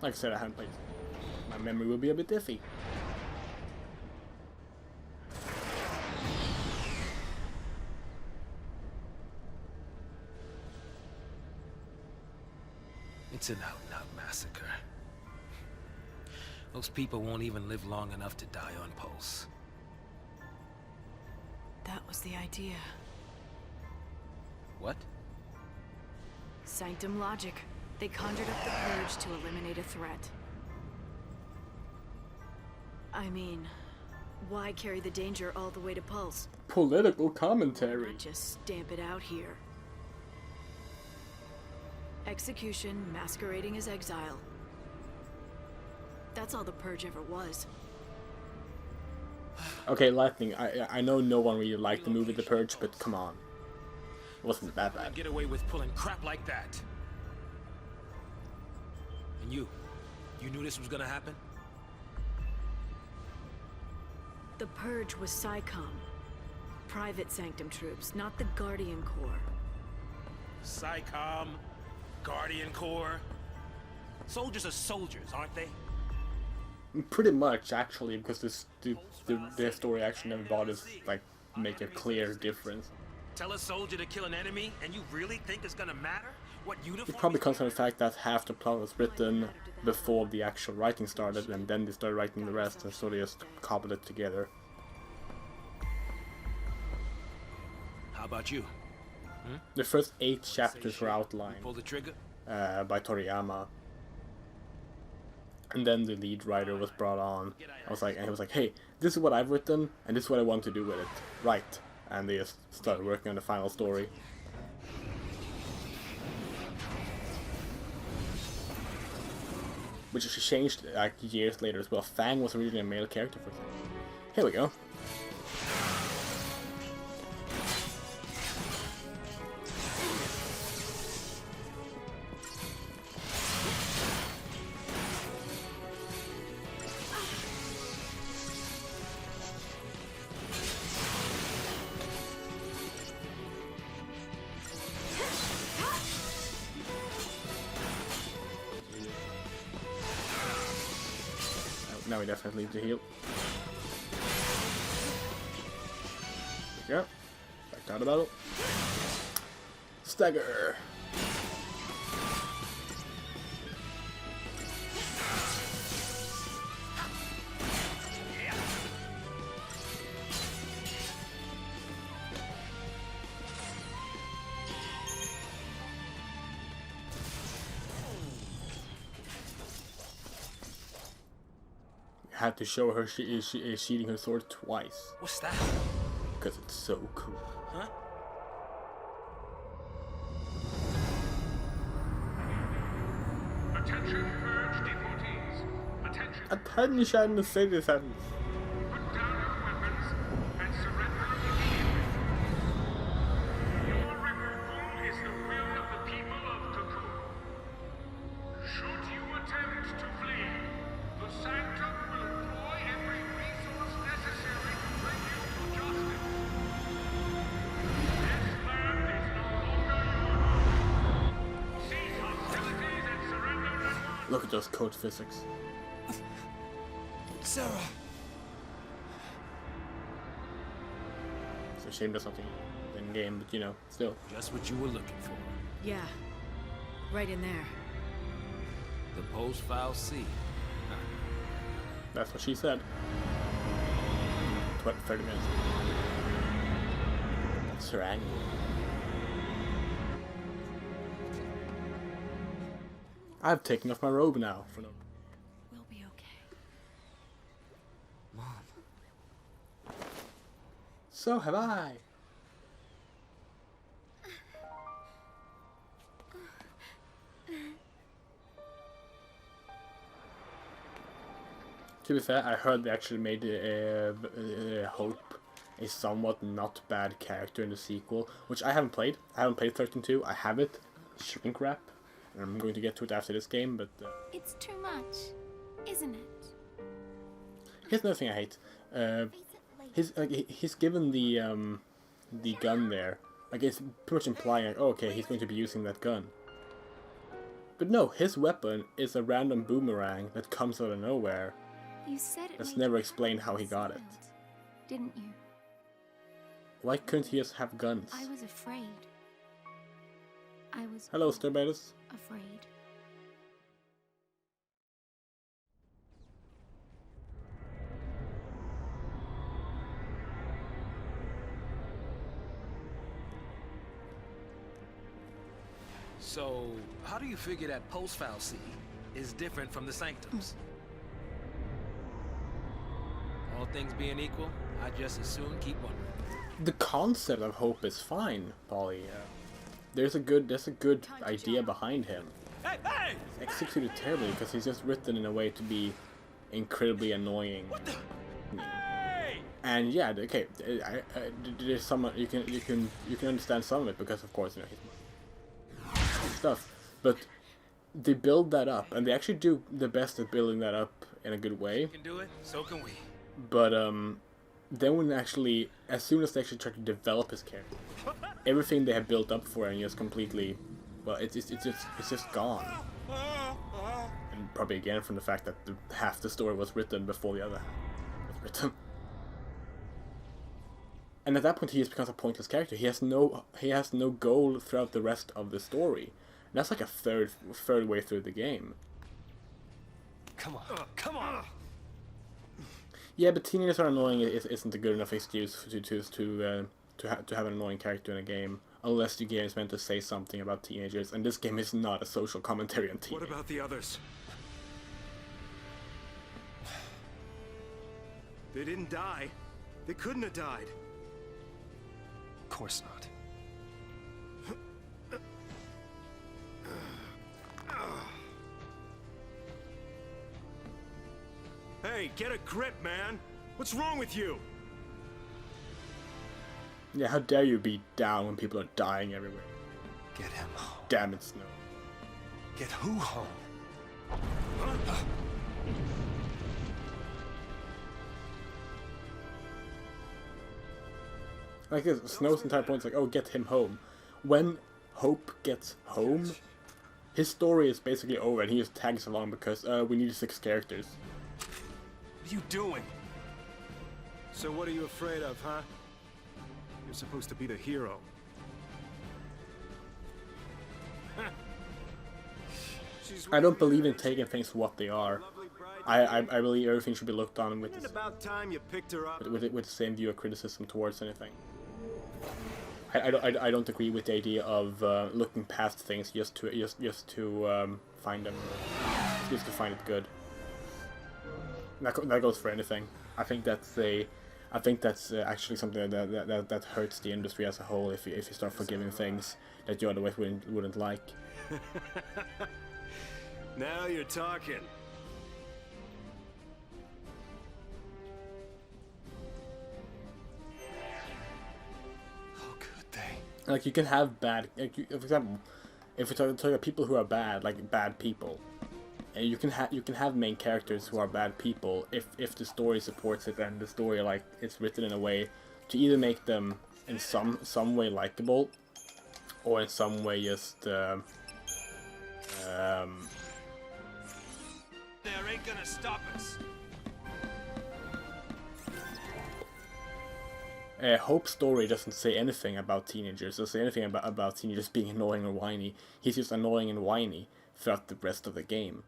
Like I said, I haven't played. My memory will be a bit iffy. It's an out-and-out massacre. Those people won't even live long enough to die on Pulse. That was the idea. What? Sanctum logic. They conjured up the Purge to eliminate a threat. I mean, why carry the danger all the way to Pulse? Political commentary. Not just stamp it out here. Execution masquerading as exile. That's all the Purge ever was. Okay, Lightning, I know no one really liked the movie The Purge, but come on. It wasn't that bad. Get away with pulling crap like that. And you knew this was gonna happen? The Purge was SciComm. Private Sanctum troops, not the Guardian Corps. SciComm, Guardian Corps. Soldiers are soldiers, aren't they? Pretty much, actually, because their story actually never bothered to, like, make a clear difference. Tell a soldier to kill an enemy, and you really think it's gonna matter? What uniform? It probably comes from the fact that half the plot was written before the actual writing started, and then they started writing the rest, and so they just cobbled it together. How about you? The first 8 chapters were outlined Pull the trigger? by Toriyama, and then the lead writer was brought on. And he was like, "Hey, this is what I've written, and this is what I want to do with it." Right, and they just started working on the final story. Which she changed like years later as well. Fang was originally a male character for him. Here we go. Now we definitely need to heal. There we go. Back out of battle. Stagger. Had to show her she is sheathing her sword twice. What's that? Because it's so cool. Huh? Attention, purge deportees. Attention. Attention, citizens. Put down your weapons and surrender immediately. Your removal is the will of the people of Cocoon. Should you attempt to flee, the Sanctum will employ every resource necessary to bring you to justice. This land is no longer your home. Cease hostilities and surrender at once. Look at those code physics. Sarah! It's a shame there's nothing in game, but you know, still. Just what you were looking for. Yeah. Right in there. The post-file C. That's what she said. 30 minutes. That's her angle. I've taken off my robe now for no. We'll be okay. Mom. So have I. To be fair, I heard they actually made Hope a somewhat not bad character in the sequel, which I haven't played. I haven't played 13.2. I have it. Shrink wrap. And I'm going to get to it after this game, but It's too much, isn't it? here's another thing I hate. He's given the gun there. Like, it's pretty much implying, like, oh, okay, he's going to be using that gun. But no, his weapon is a random boomerang that comes out of nowhere. You said it. That's made never you explained how he got it. smiled, didn't you? Why couldn't he just have guns? I was afraid. I was. Hello, Starbatus. Afraid. So, how do you figure that post-file C is different from the Sanctums? All things being equal, I just as soon keep wondering. The concept of Hope is fine, Polly. There's a good idea behind him. Hey, hey! Executed terribly because he's just written in a way to be incredibly annoying. Hey! And yeah, okay, there's some you can understand some of it because of course you know he's stuff, but they build that up and they actually do the best at building that up in a good way. You can do it, so can we. But then when actually, as soon as they actually try to develop his character, everything they have built up for him is completely, well, it's just gone. And probably again from the fact that half the story was written before the other half was written. And at that point, he just becomes a pointless character. He has no goal throughout the rest of the story. And that's like a third way through the game. Come on. Come on! Yeah, but teenagers are annoying isn't a good enough excuse to have an annoying character in a game, unless the game is meant to say something about teenagers, and this game is not a social commentary on teenagers. What about the others? They didn't die. They couldn't have died. Of course not. Hey, get a grip, man! What's wrong with you? Yeah, how dare you be down when people are dying everywhere? Get him home. Damn it, Snow. Get who home? Like this, Snow's entire point is like, oh, get him home. When Hope gets home, his story is basically over and he just tags along because we need 6 characters. What are you doing? So what are you afraid of, huh? You're supposed to be the hero. I don't believe in taking things for what they are. I believe everything should be looked on with Isn't it about time you picked her up? with the same view of criticism towards anything. I don't agree with the idea of looking past things just to find them, just to find it good. That goes for anything. I think that's actually something that hurts the industry as a whole. If you start forgiving things that you otherwise wouldn't like. Now you're talking. How could they? Like, you can have bad, like, for example, if we're talking about people who are bad, like bad people, and you can have main characters who are bad people if the story supports it and the story, like, it's written in a way to either make them in some way likable, or in some way just There ain't gonna stop us. Hope's story doesn't say anything about teenagers, doesn't say anything about teenagers being annoying or whiny. He's just annoying and whiny throughout the rest of the game.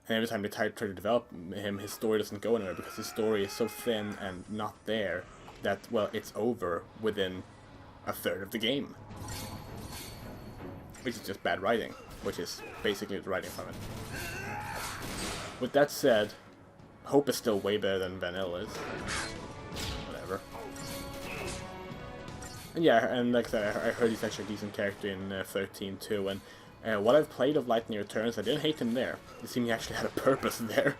And every time they try to develop him, his story doesn't go anywhere because his story is so thin and not there that, well, it's over within a third of the game. Which is just bad writing, which is basically the writing from it. With that said, Hope is still way better than Vanilla is. Whatever. And yeah, and like I said, I heard he's actually a decent character in 13 too, and what I've played of Lightning Returns, I didn't hate him there. It seemed he actually had a purpose there.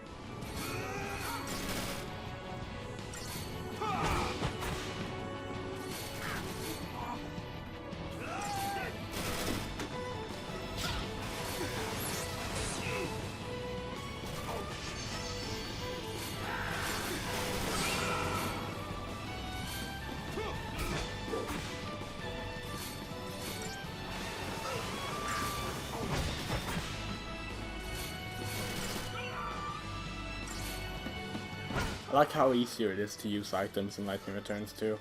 I like how easier it is to use items in Lightning Returns too.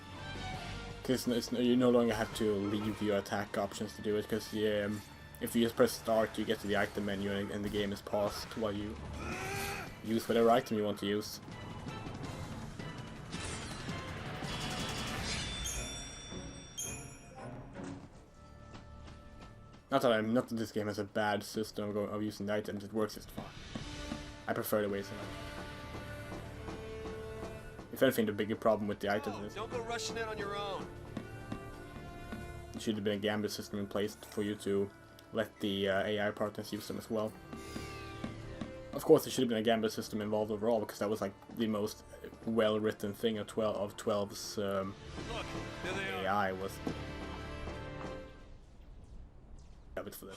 Because you no longer have to leave your attack options to do it, because if you just press start you get to the item menu and the game is paused while you use whatever item you want to use. Not that this game has a bad system of using the items, it works just fine. I prefer the ways in it. If anything, the bigger problem with the items is Don't go rushing in on your own. there should have been a gambit system in place for you to let the AI partners use them as well. Of course, there should have been a gambit system involved overall, because that was like the most well-written thing of 12's Look, there they are. AI was. Gambit for this.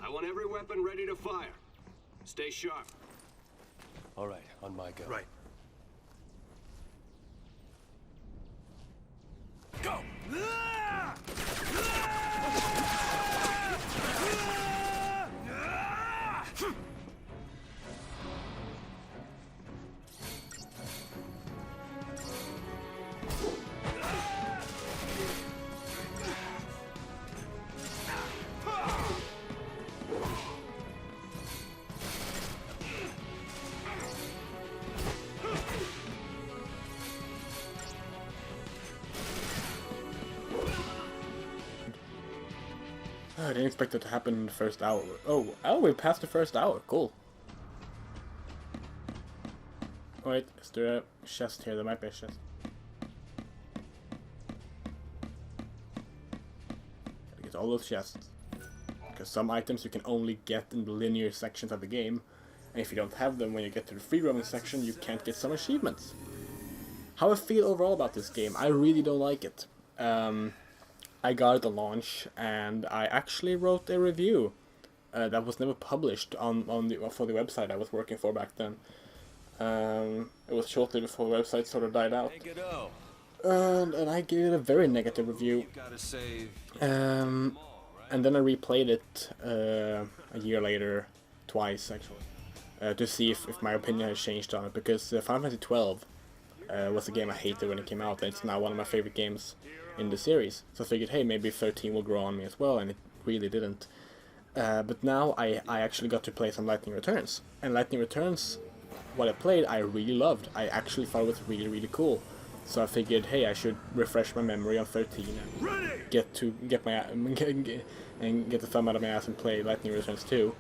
I want every weapon ready to fire. Stay sharp. All right, on my go. Right. Go! I didn't expect it to happen in the first hour. Oh, we passed the first hour. Cool. Wait, is there a chest here? There might be a chest. Gotta get all those chests. Because some items you can only get in the linear sections of the game. And if you don't have them when you get to the free roaming section, you can't get some achievements. How I feel overall about this game, I really don't like it. I got it at launch, and I actually wrote a review that was never published for the website I was working for back then. It was shortly before the website sort of died out, and I gave it a very negative review. And then I replayed it a year later, twice actually, to see if my opinion has changed on it, because Final Fantasy XII was a game I hated when it came out, and it's now one of my favorite games in the series. So I figured, hey, maybe 13 will grow on me as well, and it really didn't. But now I actually got to play some Lightning Returns, and Lightning Returns, what I played, I really loved. I actually thought it was really, really cool. So I figured, hey, I should refresh my memory on 13 and get the thumb out of my ass and play Lightning Returns 2.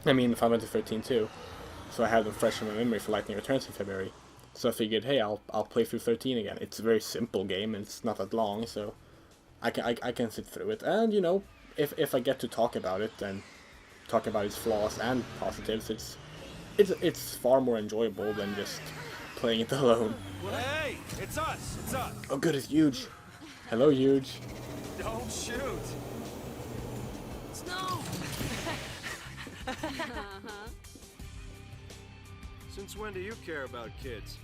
I mean, Final Fantasy 13 too. So I had them fresh in my memory for Lightning Returns in February. So I figured, hey, I'll play through 13 again. It's a very simple game, and it's not that long, so I can sit through it. And, you know, if I get to talk about it, then talk about its flaws and positives, it's far more enjoyable than just playing it alone. Hey, it's us. It's us. Oh, good, it's Huge. Hello, Huge. Don't shoot. Snow! Since when do you care about kids?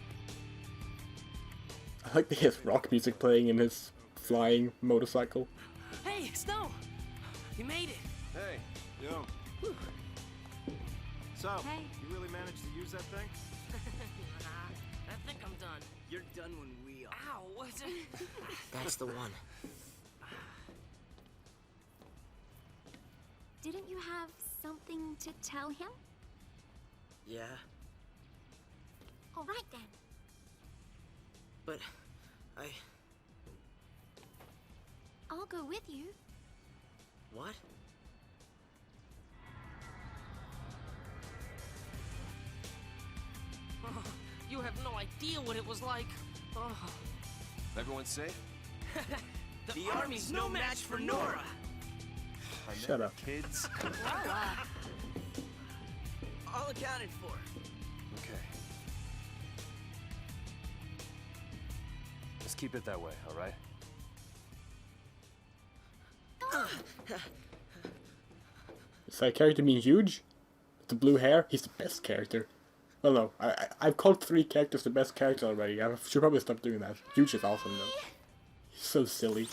I like his rock music playing in his flying motorcycle. Hey, Snow! You made it! Hey, yo. So, Hey. you really managed to use that thing? I think I'm done. You're done when we are. Ow, what's it? That's the one. Didn't you have something to tell him? Yeah, All right then. but I'll go with you. what? Oh, you have no idea what it was like. Oh. Everyone safe? The army's no match for Nora. I Shut meant up. kids. All accounted for. Okay. Let's keep it that way, all right? Does that character mean Huge? With the blue hair? He's the best character. Well, no, I've called 3 characters the best character already. I should probably stop doing that. Huge is awesome though. He's so silly.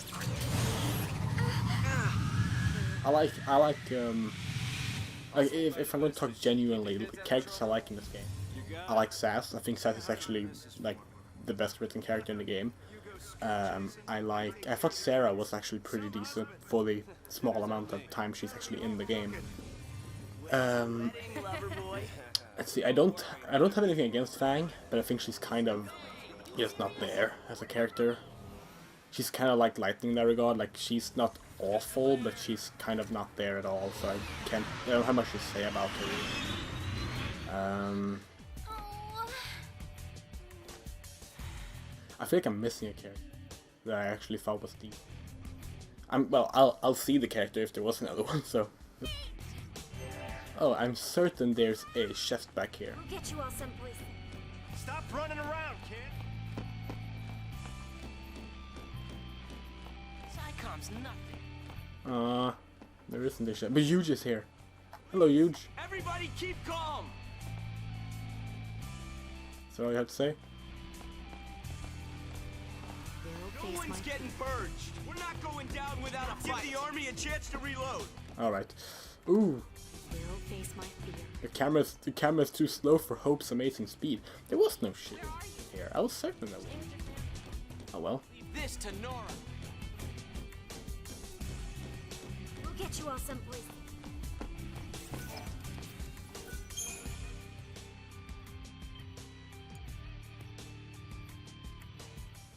If I'm going to talk genuinely, the characters I like in this game, I like Sass. I think Sass is actually like the best written character in the game. I thought Sarah was actually pretty decent for the small amount of time she's actually in the game. Let's see, I don't have anything against Fang, but I think she's kind of just not there as a character. She's kind of like Lightning in that regard. Like, she's not awful, but she's kind of not there at all. So I don't have much to say about her. I feel like I'm missing a character that I actually thought was decent. I'll see the character if there was another one. So. Oh, I'm certain there's a chest back here. I'll get you all someplace. Stop running around, kid. SciComm's nothing. There isn't a chest. But Huge is here. Hello, Huge. Everybody keep calm! Is that all you have to say? No one's getting purged. We're not going down without a fight. Give the army a chance to reload. Alright. Ooh. They'll face my fear. The camera's too slow for Hope's amazing speed. There was no shit here. I was certain there was. Oh well. Leave this to Nora. We'll get you all someplace.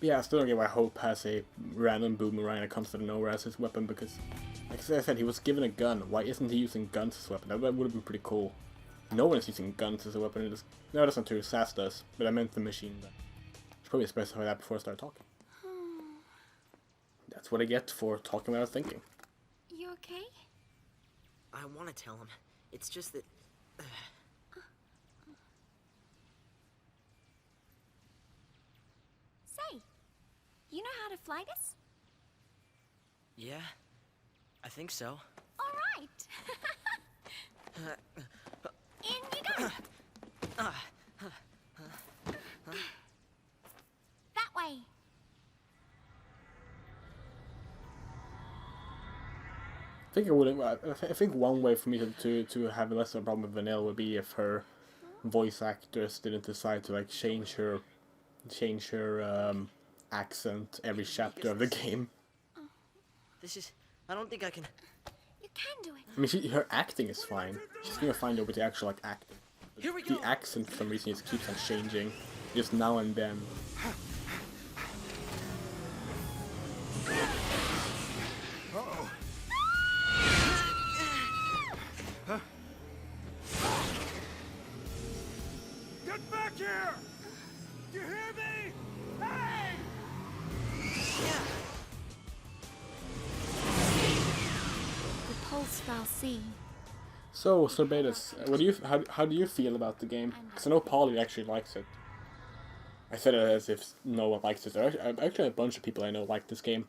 Yeah, I still don't get why Hope has a random boomerang that comes out of nowhere as his weapon, because, like I said, he was given a gun. Why isn't he using guns as a weapon? That would have been pretty cool. No one is using guns as a weapon. No, that's not true. Sass does, but I meant the machine gun. Should probably specify that before I start talking. That's what I get for talking without thinking. You okay? I want to tell him. It's just that... Say, you know how to fly this? Yeah, I think so. All right. In you go. That way. I think one way for me to have less of a problem with Vanille would be if her voice actress didn't decide to like change her accent every chapter of the game. This is... I don't think I can... You can do it. I mean, her acting is fine. She's gonna find out with the actual like acting. Here we The go. accent for some reason just keeps on changing, just now and then. Uh-oh. Get back here! You hear me? Hey! The pulse Valsi. So, Sorbetus, what do you how do you feel about the game? Because I know Polly actually likes it. I said it as if no one likes it. Actually, a bunch of people I know like this game.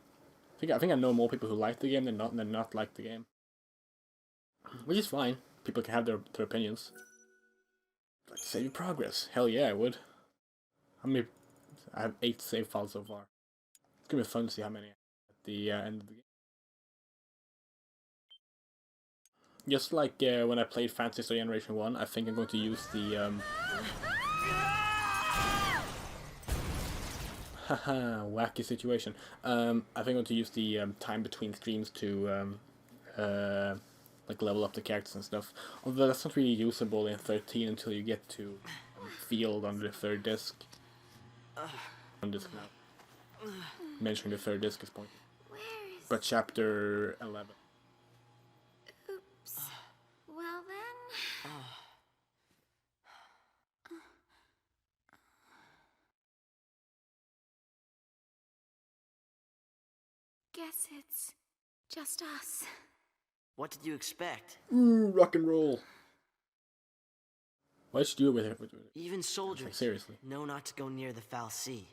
I think I know more people who like the game than not like the game, which is fine. People can have their opinions. Like save your progress. Hell yeah, I would. How many? I have 8 save files so far. It's gonna be fun to see how many at the end of the game. Just like when I played Fantasy Star Generation 1, I think I'm going to use the haha, wacky situation. I think I'm going to use the time between streams to like level up the characters and stuff. Although that's not really usable in 13 until you get to Field on the 3rd disc. On disc now. Mentioning the 3rd disc is pointless. But chapter 11. Oops. Well then. Guess it's just us. What did you expect? Ooh, rock and roll. What should you do with it? Even soldiers Like, seriously. know not to go near the foul sea.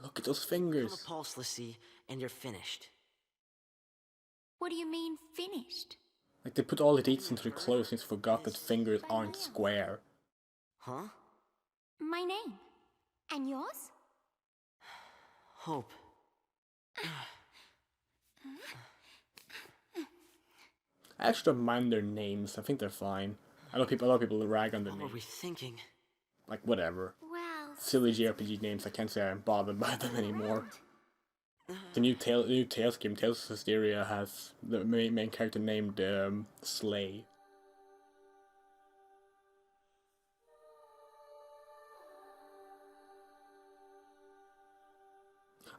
Look at those Feel fingers. the pulseless sea, and you're finished. What do you mean, finished? Like they put all the details into the clothes and forgot that fingers aren't square. Huh? My name. And yours? Hope. I actually don't mind their names. I think they're fine. A lot of people rag on their What were we names. thinking? Like whatever. Well, Silly JRPG names. I can't say I'm bothered by them anymore. The new Tales game, Tales of Hysteria, has the main character named Slay.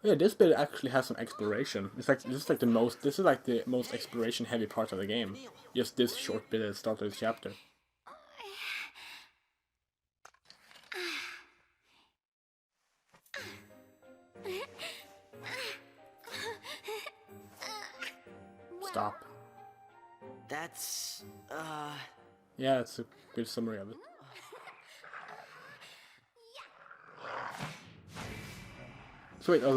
Oh yeah, this bit actually has some exploration. This is like the most exploration heavy part of the game. Just this short bit at the start of this chapter. Stop. That's, Yeah, it's a good summary of it. So wait, are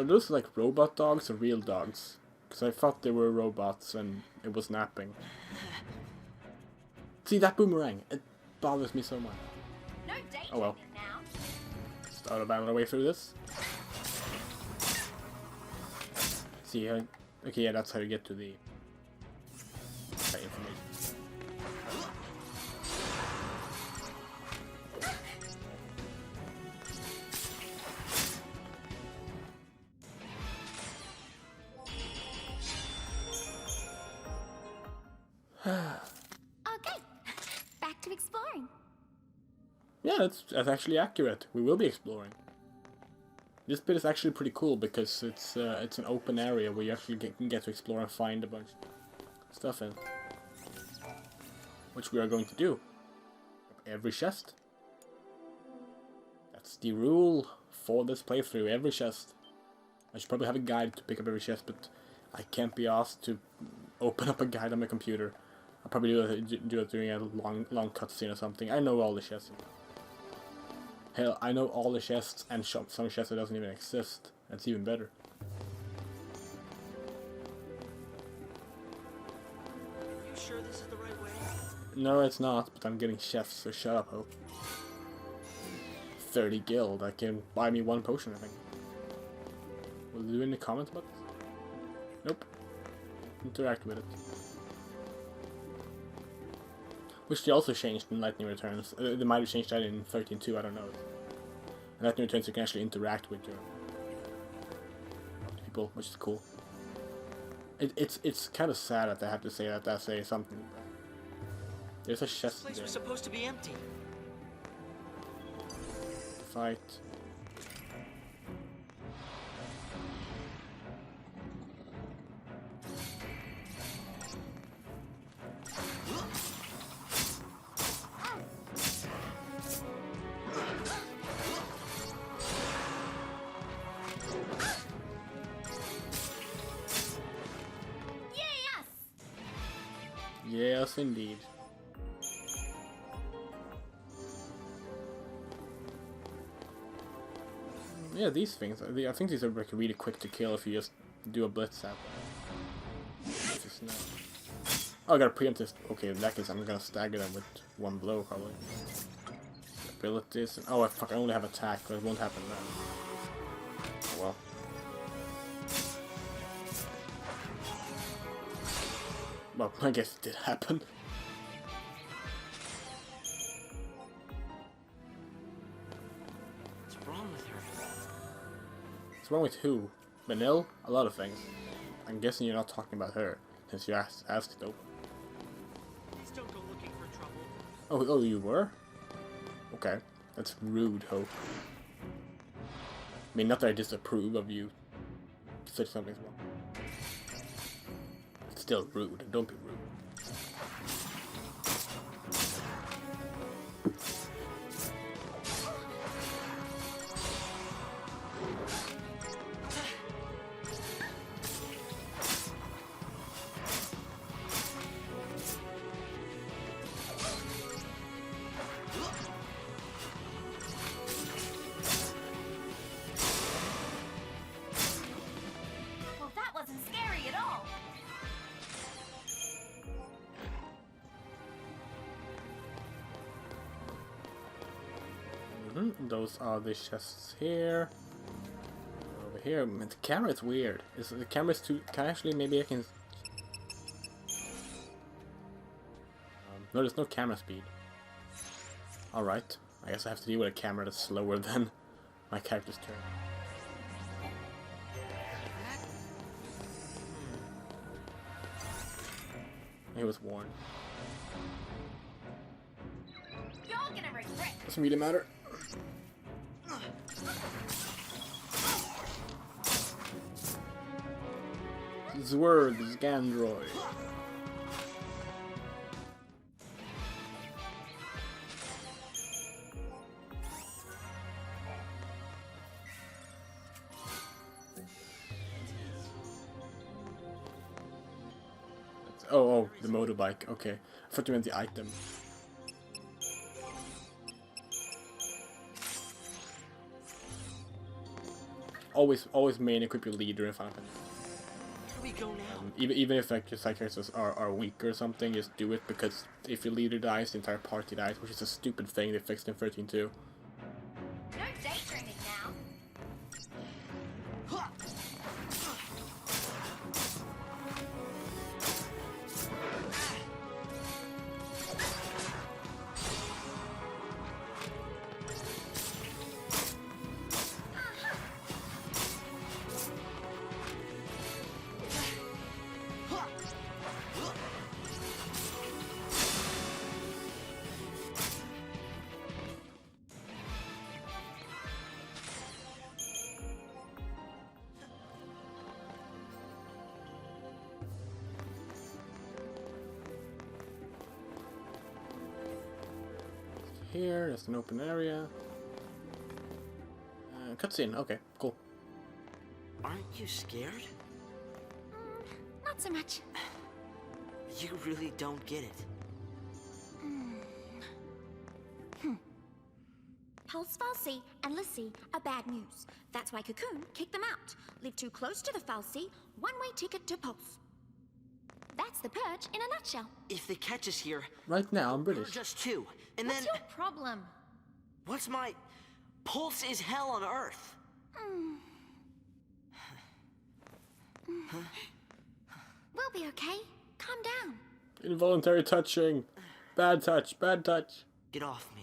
those like robot dogs or real dogs? Because I thought they were robots and it was napping. See that boomerang? It bothers me so much. no Oh well. now. Start a battle our way through this. See, okay, yeah, that's how you get to the information. Okay, back to exploring. Yeah, that's actually accurate. We will be exploring. This bit is actually pretty cool because it's an open area where you actually can get to explore and find a bunch of stuff in. Which we are going to do. Every chest. That's the rule for this playthrough, every chest. I should probably have a guide to pick up every chest, but I can't be asked to open up a guide on my computer. I'll probably do it during a long cutscene or something. I know all the chests. Hell, I know all the chests and some chests that doesn't even exist. That's even better. you sure this is the right way? No, it's not, but I'm getting chefs, so shut up, Hope. 30 guild, I can buy me 1 potion, I think. Will you do any comments about this? Nope. Interact with it. Which they also changed in Lightning Returns. They might have changed that in 13 too, I don't know. In Lightning Returns you can actually interact with your people, which is cool. It's kind of sad that I have to say that I say something. There's a chest This place there. was supposed to be empty. Fight. Yes, indeed. Yeah, these things, I think these are like really quick to kill if you just do a blitz at them. Just now. Oh, I gotta preempt this. Okay, in that case, I'm gonna stagger them with one blow, probably. Abilities. Oh, fuck, I only have attack, but it won't happen now. Oh, well. Well, I guess it did happen. What's wrong with her? What's wrong with who? Manil? A lot of things. I'm guessing you're not talking about her, since you asked though. Please don't go looking for trouble. Oh, you were? Okay, that's rude, Hope. I mean, not that I disapprove of you. Such something's wrong. It's still rude. Don't be rude. Well, that wasn't scary at all. Those are the chests here. Over here, man, the camera is weird. The camera's too? Actually, maybe I can. No, there's no camera speed. All right, I guess I have to deal with a camera that's slower than my character's turn. He was warned. You're gonna regret. Doesn't really matter. Zword, Gandroid. Oh, the motorbike. Okay, I thought you meant the item. Always main equip your leader in Final Fantasy. Where do we go now? Even if like your side characters are weak or something, just do it, because if your leader dies, the entire party dies, which is a stupid thing they fixed in 13.2. No daydreaming now. Here, there's an open area. Cutscene. Okay, cool. Aren't you scared? Not so much. You really don't get it. Pulse Falsey and Lissy are bad news. That's why Cocoon kicked them out. Live too close to the Falsey, one-way ticket to Pulse. That's the Purge in a nutshell. If they catch us here, Right now, I'm British. purge us too. And What's then, your problem? what's my... Pulse is hell on Earth. We'll be okay. Calm down. Involuntary touching. Bad touch. Bad touch. Get off me.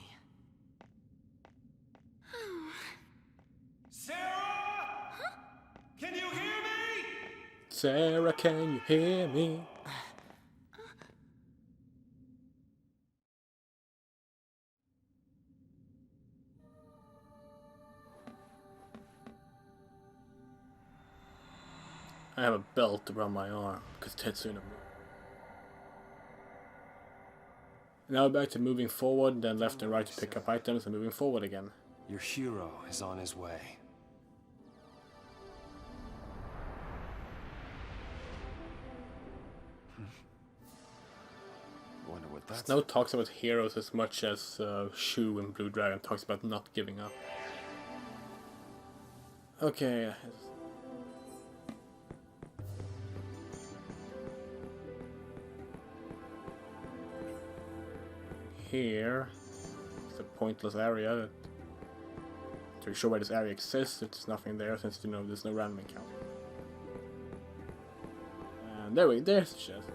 Sarah! Can you hear me? Sarah, can you hear me? I have a belt around my arm, because Tetsuna moved. Now back to moving forward, then left and right to pick up items, and moving forward again. Your hero is on his way. but that's... Snow talks about heroes as much as Shu in Blue Dragon talks about not giving up. Okay. Here, it's a pointless area. To show why this area exists, there's nothing there since you know there's no random encounter. And there's the chest.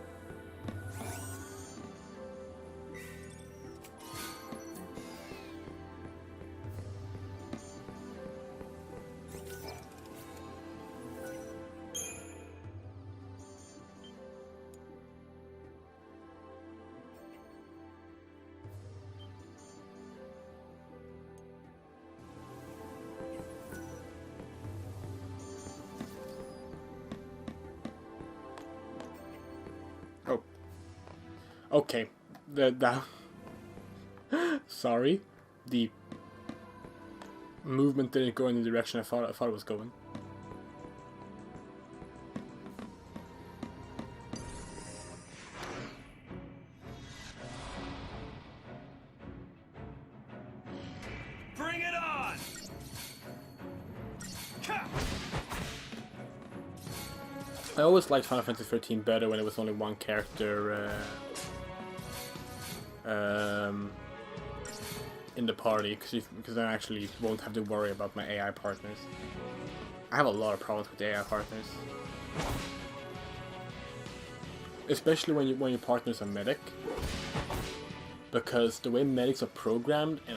Oh. Okay. That sorry. The movement didn't go in the direction I thought it was going. Bring it on! I always liked Final Fantasy XIII better when it was only one character in the party, because I actually won't have to worry about my AI partners. I have a lot of problems with AI partners, especially when your partner's a medic, because the way medics are programmed in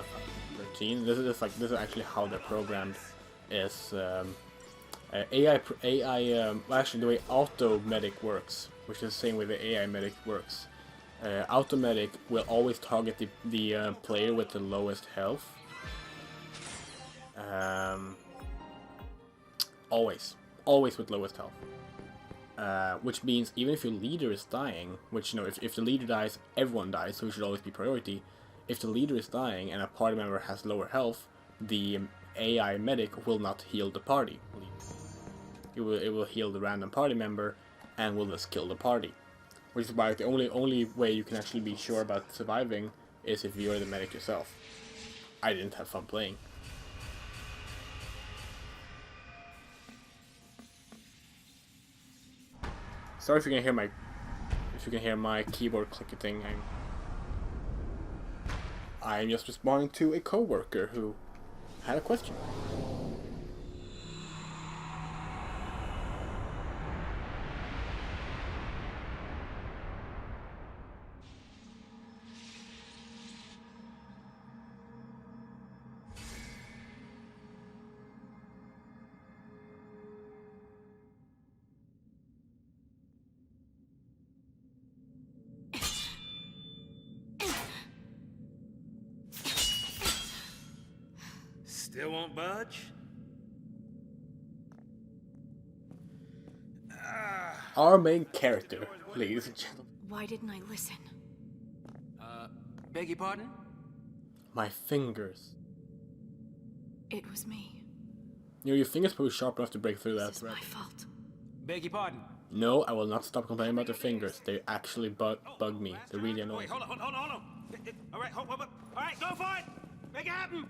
13, this is actually how they're programmed, is well, actually the way auto medic works, which is the same way the AI medic works. Auto medic will always target the player with the lowest health. Always with lowest health. Which means even if your leader is dying, which, you know, if the leader dies, everyone dies, so it should always be priority. If the leader is dying and a party member has lower health, the AI medic will not heal the party. It will heal the random party member and will just kill the party. Which is why the only way you can actually be sure about surviving is if you're the medic yourself. I didn't have fun playing. Sorry if you can hear my keyboard clicking. I'm just responding to a coworker who had a question. Still won't budge? Our main character, ladies and gentlemen. Why didn't I listen? Beg your pardon? My fingers. It was me. You know, your fingers probably sharp enough to break through that This is thread. my fault. Beg your pardon? No, I will not stop complaining about the fingers. They actually bug me. They're really annoying. Wait, hold on. Alright, hold. Alright, go for it! Make it happen!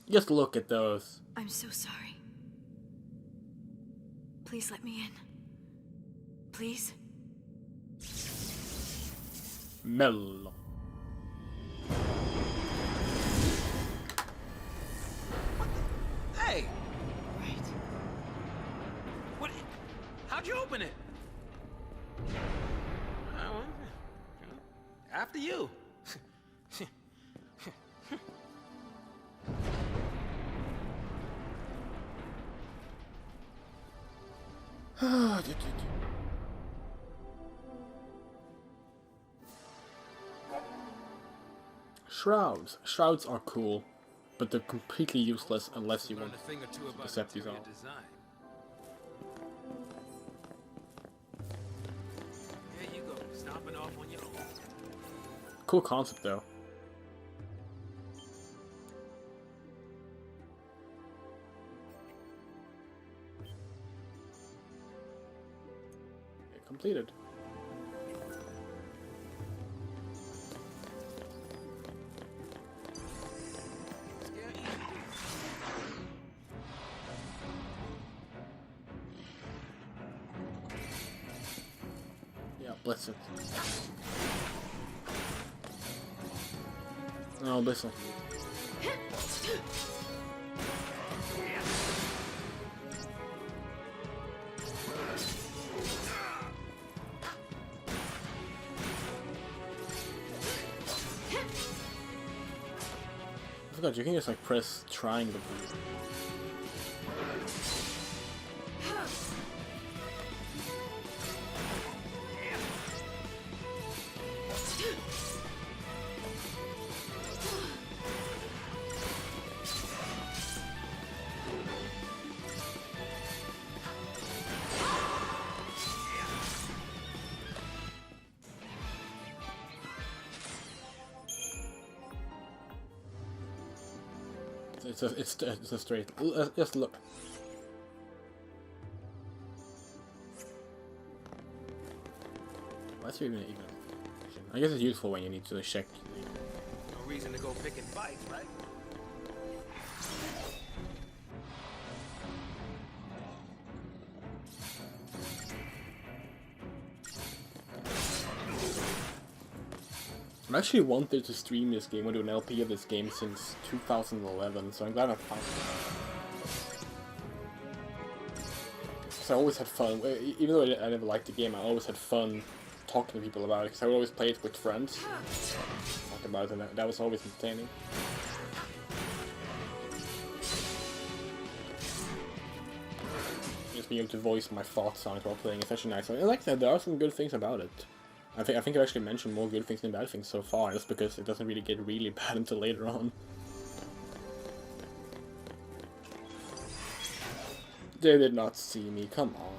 Just look at those. I'm so sorry. Please let me in. Please? Mellow. Hey! Right. What? How'd you open it? After you. Shrouds. Shrouds are cool, but they're completely useless unless you want Learned a thing or two about Decepticons. interior design. There you go, stomping off on your own. Cool concept though. Completed. blitz it. No, blitz it. I forgot you can just like press triangle. It's a straight. Just look. What's even? I guess it's useful when you need to check. No reason to go picking fights, right? I've actually wanted to stream this game or do an LP of this game since 2011, so I'm glad I found it. So I always had fun, even though I never liked the game, I always had fun talking to people about it, because I would always play it with friends. Talk about it, and that was always entertaining. Just being able to voice my thoughts on it while playing is actually nice. And like I said, there are some good things about it. I think I've actually mentioned more good things than bad things so far, just because it doesn't really get really bad until later on. They did not see me, come on.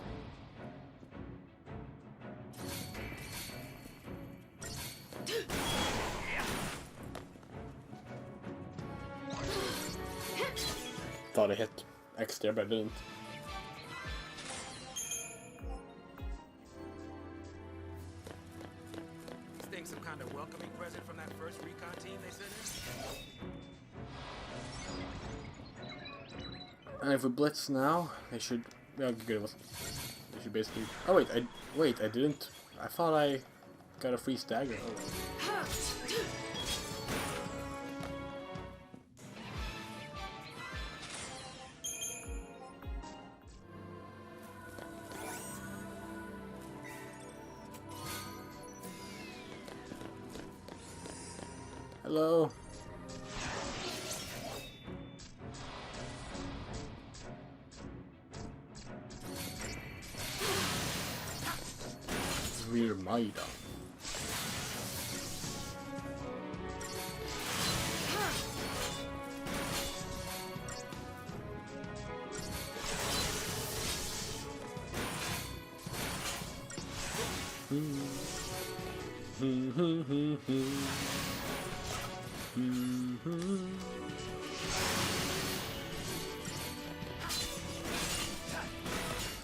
Thought I hit X there, but I didn't. Some kind of welcoming present from that first recon team they sent in? And if we blitz now, they should. Yeah, good. They should basically. Oh wait, I didn't. I thought I got a free stagger. Oh. Hello. Rear Maida.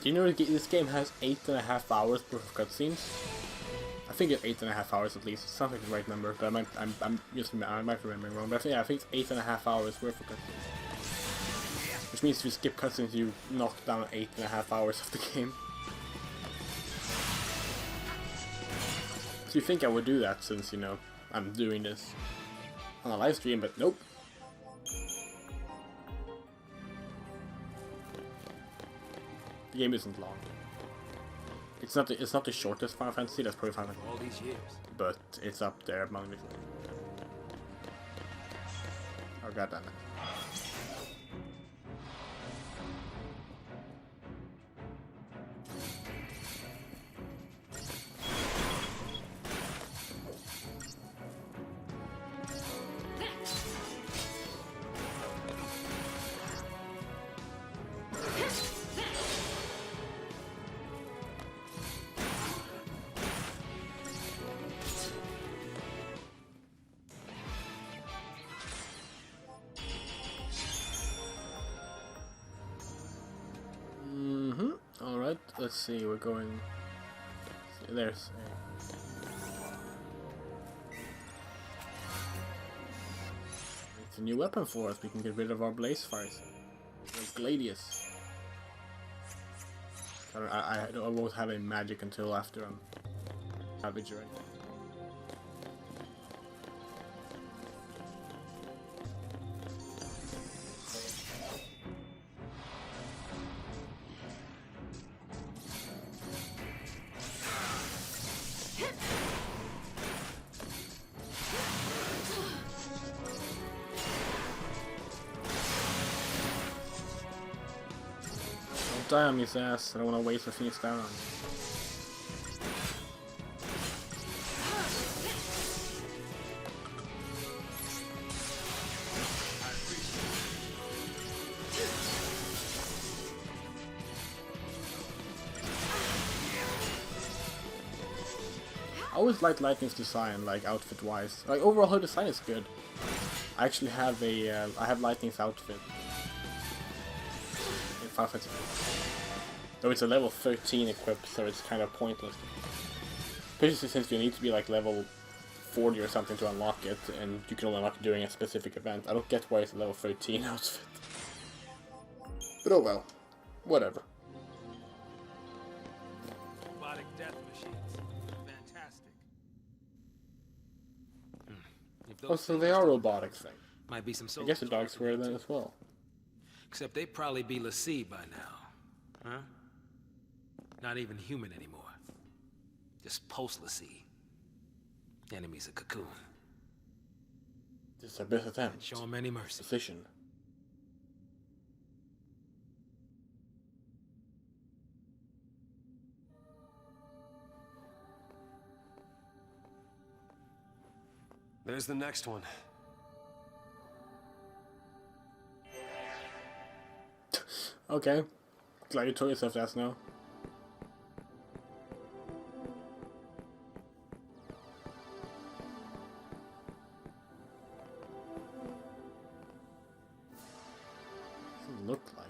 Do you know this game has 8.5 hours worth of cutscenes? I think it's 8.5 hours at least. It sounds like the right number, but I might be remembering wrong. But I think it's 8.5 hours worth of cutscenes. Which means if you skip cutscenes, you knock down 8.5 hours of the game. So you think I would do that since, you know, I'm doing this on a live stream, but nope. The game isn't long. It's not the shortest Final Fantasy. That's probably Final Fantasy. All these years. But it's up there among the. Oh god damn it. Alright, let's see, we're going... There's it's a new weapon for us, we can get rid of our blaze fires. Gladius. I won't have any magic until after I'm Savage or anything. Die on his ass. I don't want to waste a Phoenix down on him. I always like Lightning's design, like outfit-wise. Like overall, her design is good. I actually have a, I have Lightning's outfit in Final Fantasy. Though it's a level 13 equipped, so it's kind of pointless. Especially since you need to be like level 40 or something to unlock it, and you can only unlock it during a specific event. I don't get why it's a level 13 outfit. But oh well. Whatever. Robotic death machines. Fantastic. Oh, so they are robotic things. Might be some I guess the dogs were then as well. Except they'd probably be l'Cie by now. Huh? Not even human anymore. Just post-l'Cie. Enemies of Cocoon. This is our best attempt. Show him any mercy. Decision. There's the next one. Okay. Glad you told yourself that now. Doesn't look like.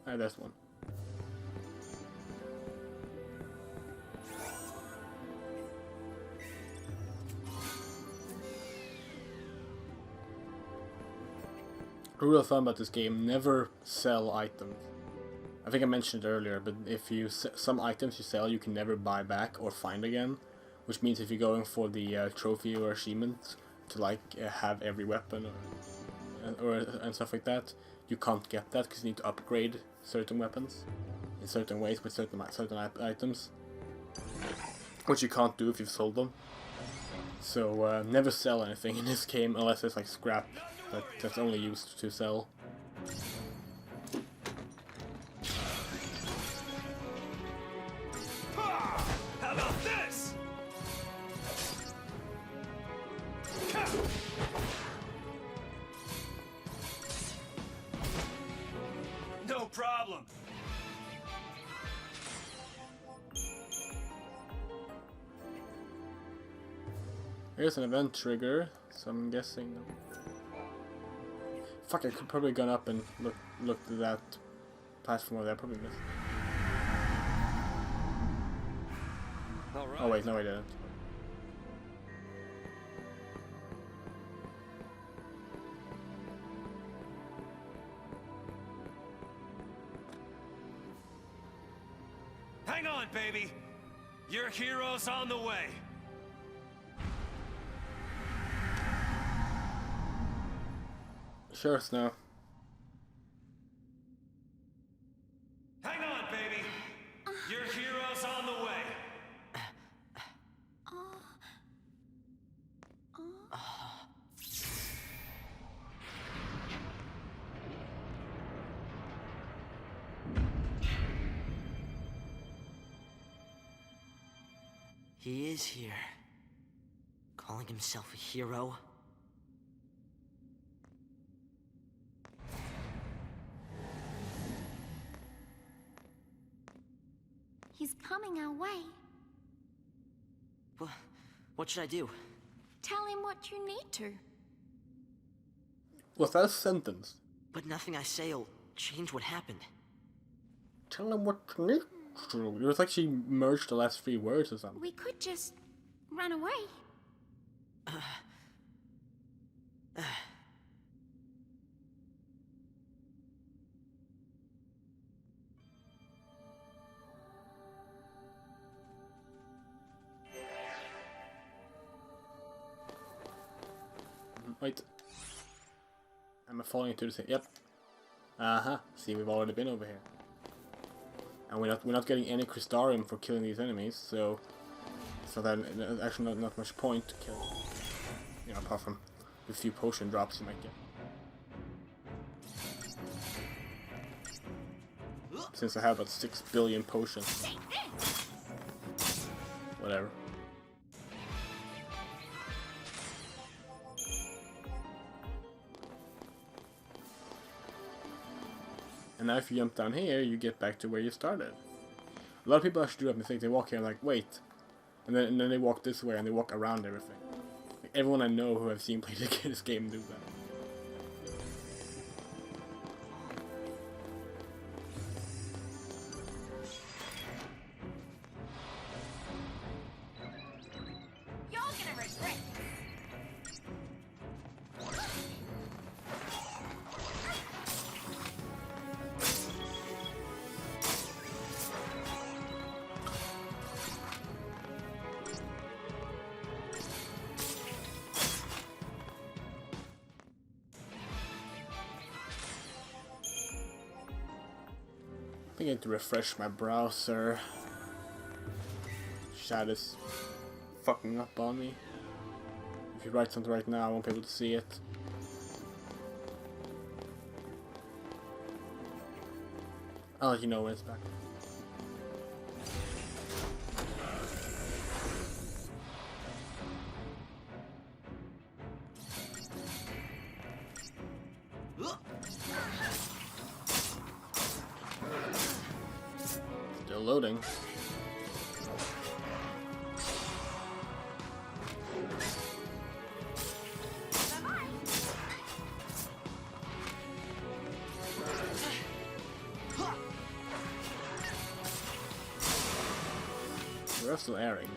Ah, that's one. A rule of thumb about this game, never sell items. I think I mentioned it earlier, but if you some items you sell, you can never buy back or find again. Which means if you're going for the trophy or achievement to like have every weapon and stuff like that, you can't get that because you need to upgrade certain weapons in certain ways with certain items, which you can't do if you've sold them. So never sell anything in this game unless it's like scrap that's only used to sell. How about this? No problem. Here's an event trigger, so I'm guessing. Fuck, I could probably gone up and looked at that platform over there. Probably missed. All right. Oh wait, no I didn't. Hang on, baby. Your hero's on the way. Sure, Snow. Hang on, baby. Your hero's on the way. He is here. Calling himself a hero? He's coming our way. What should I do? Tell him what you need to. Was that a sentence? But nothing I say'll change what happened. Tell him what you need to. It was like she merged the last 3 words or something. We could just run away. Wait. Am I falling into the same? Yep. Uh-huh. See, we've already been over here. And we're not getting any crystarium for killing these enemies, so that actually not much point to kill. You know, apart from the few potion drops you might get. Since I have about 6 billion potions. Whatever. And now if you jump down here, you get back to where you started. A lot of people actually do that mistake. They walk here and like, wait. And then they walk this way and they walk around everything. Like, everyone I know who I've seen play this game do that. I think I need to refresh my browser. Chat is fucking up on me. If you write something right now, I won't be able to see it. I'll let you know when it's back. Still loading. We're still airing.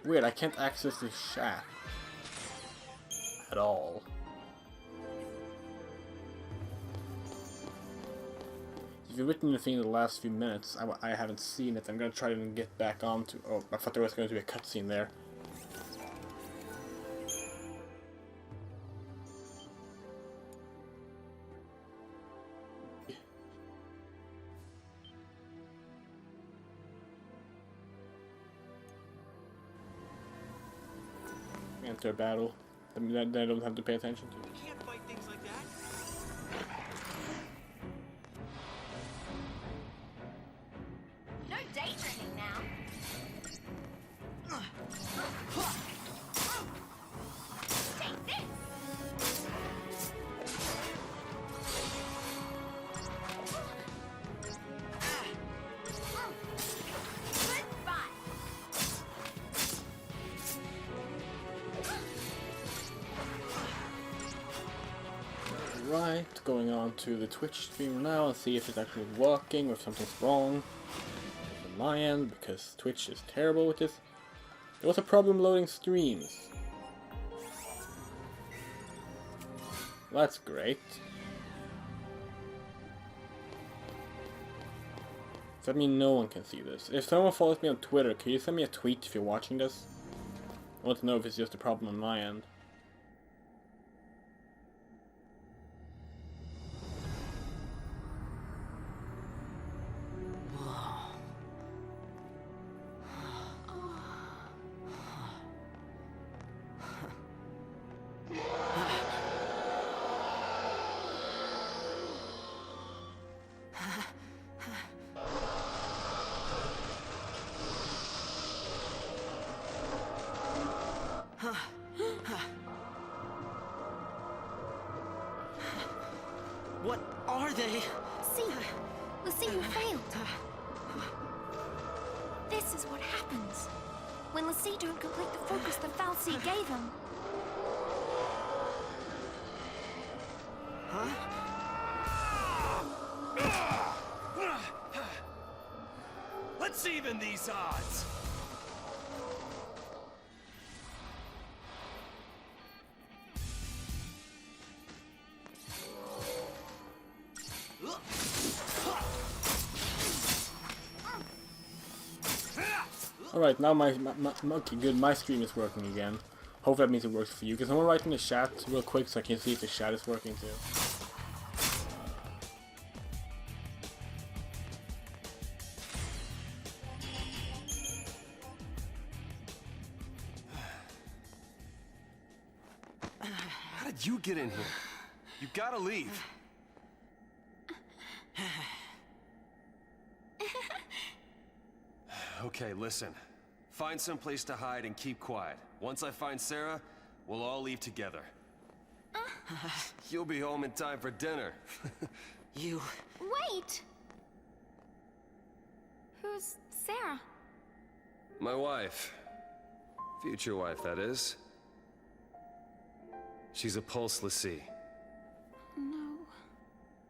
Weird, I can't access the chat at all. If you've written anything in the last few minutes, I haven't seen it. I'm gonna try to get back onto. Oh, I thought there was going to be a cutscene there. Enter battle that I don't have to pay attention to. You can't fight things like that. No daydreaming now. Take this. Goodbye. Right, going on to the Twitch stream now and see if it's actually working or if something's wrong on my end, because Twitch is terrible with this. There was a problem loading streams. That's great. Does that mean no one can see this? If someone follows me on Twitter, can you send me a tweet if you're watching this? I want to know if it's just a problem on my end. What are they? See, you failed. This is what happens when Lassie don't complete the focus the Fal'Cie gave him. Let's even these odds. Alright, now okay, good, my stream is working again. Hope that means it works for you. Can someone write in the chat real quick so I can see if the chat is working too? How did you get in here? You gotta leave. Okay, listen. Find some place to hide and keep quiet. Once I find Sarah, we'll all leave together. You'll be home in time for dinner. You... Wait! Who's Sarah? My wife. Future wife, that is. She's a pulse Lassie. No.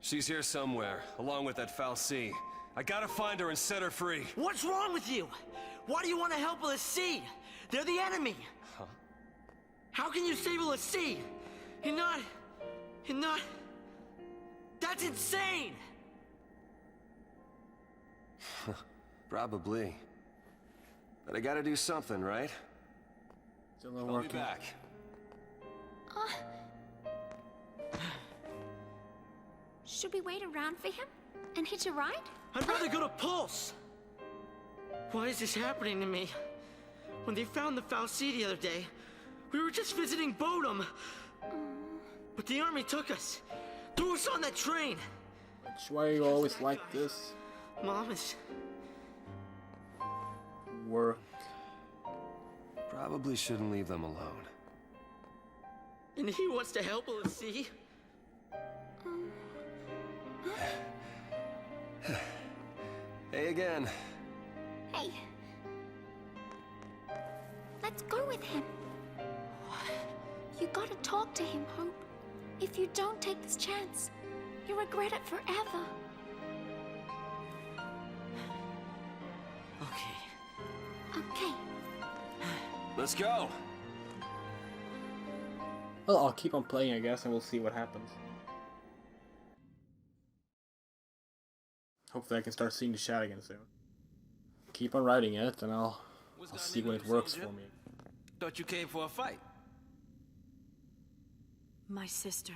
She's here somewhere, along with that Fal'Cie. I gotta find her and set her free. What's wrong with you? Why do you want to help a Lassie? They're the enemy. Huh? How can you save a Lassie? You're not... That's insane! Probably. But I gotta do something, right? Still not I'll be working. back. Should we wait around for him and hitch a ride? I'd rather go to Pulse! Why is this happening to me? When they found the Fal'Cie the other day, we were just visiting Bodum. But the army took us. Threw us on that train. Why are you always like this? Mom is... Work. Probably shouldn't leave them alone. And he wants to help a Lassie. Hey again. Hey. Let's go with him. You gotta talk to him, Hope. If you don't take this chance, you'll regret it forever. Okay. Okay. Let's go. Well, I'll keep on playing, I guess, and we'll see what happens. Hopefully I can start seeing the chat again soon. Keep on writing it, and I'll see when it works for me. Thought you came for a fight. My sister.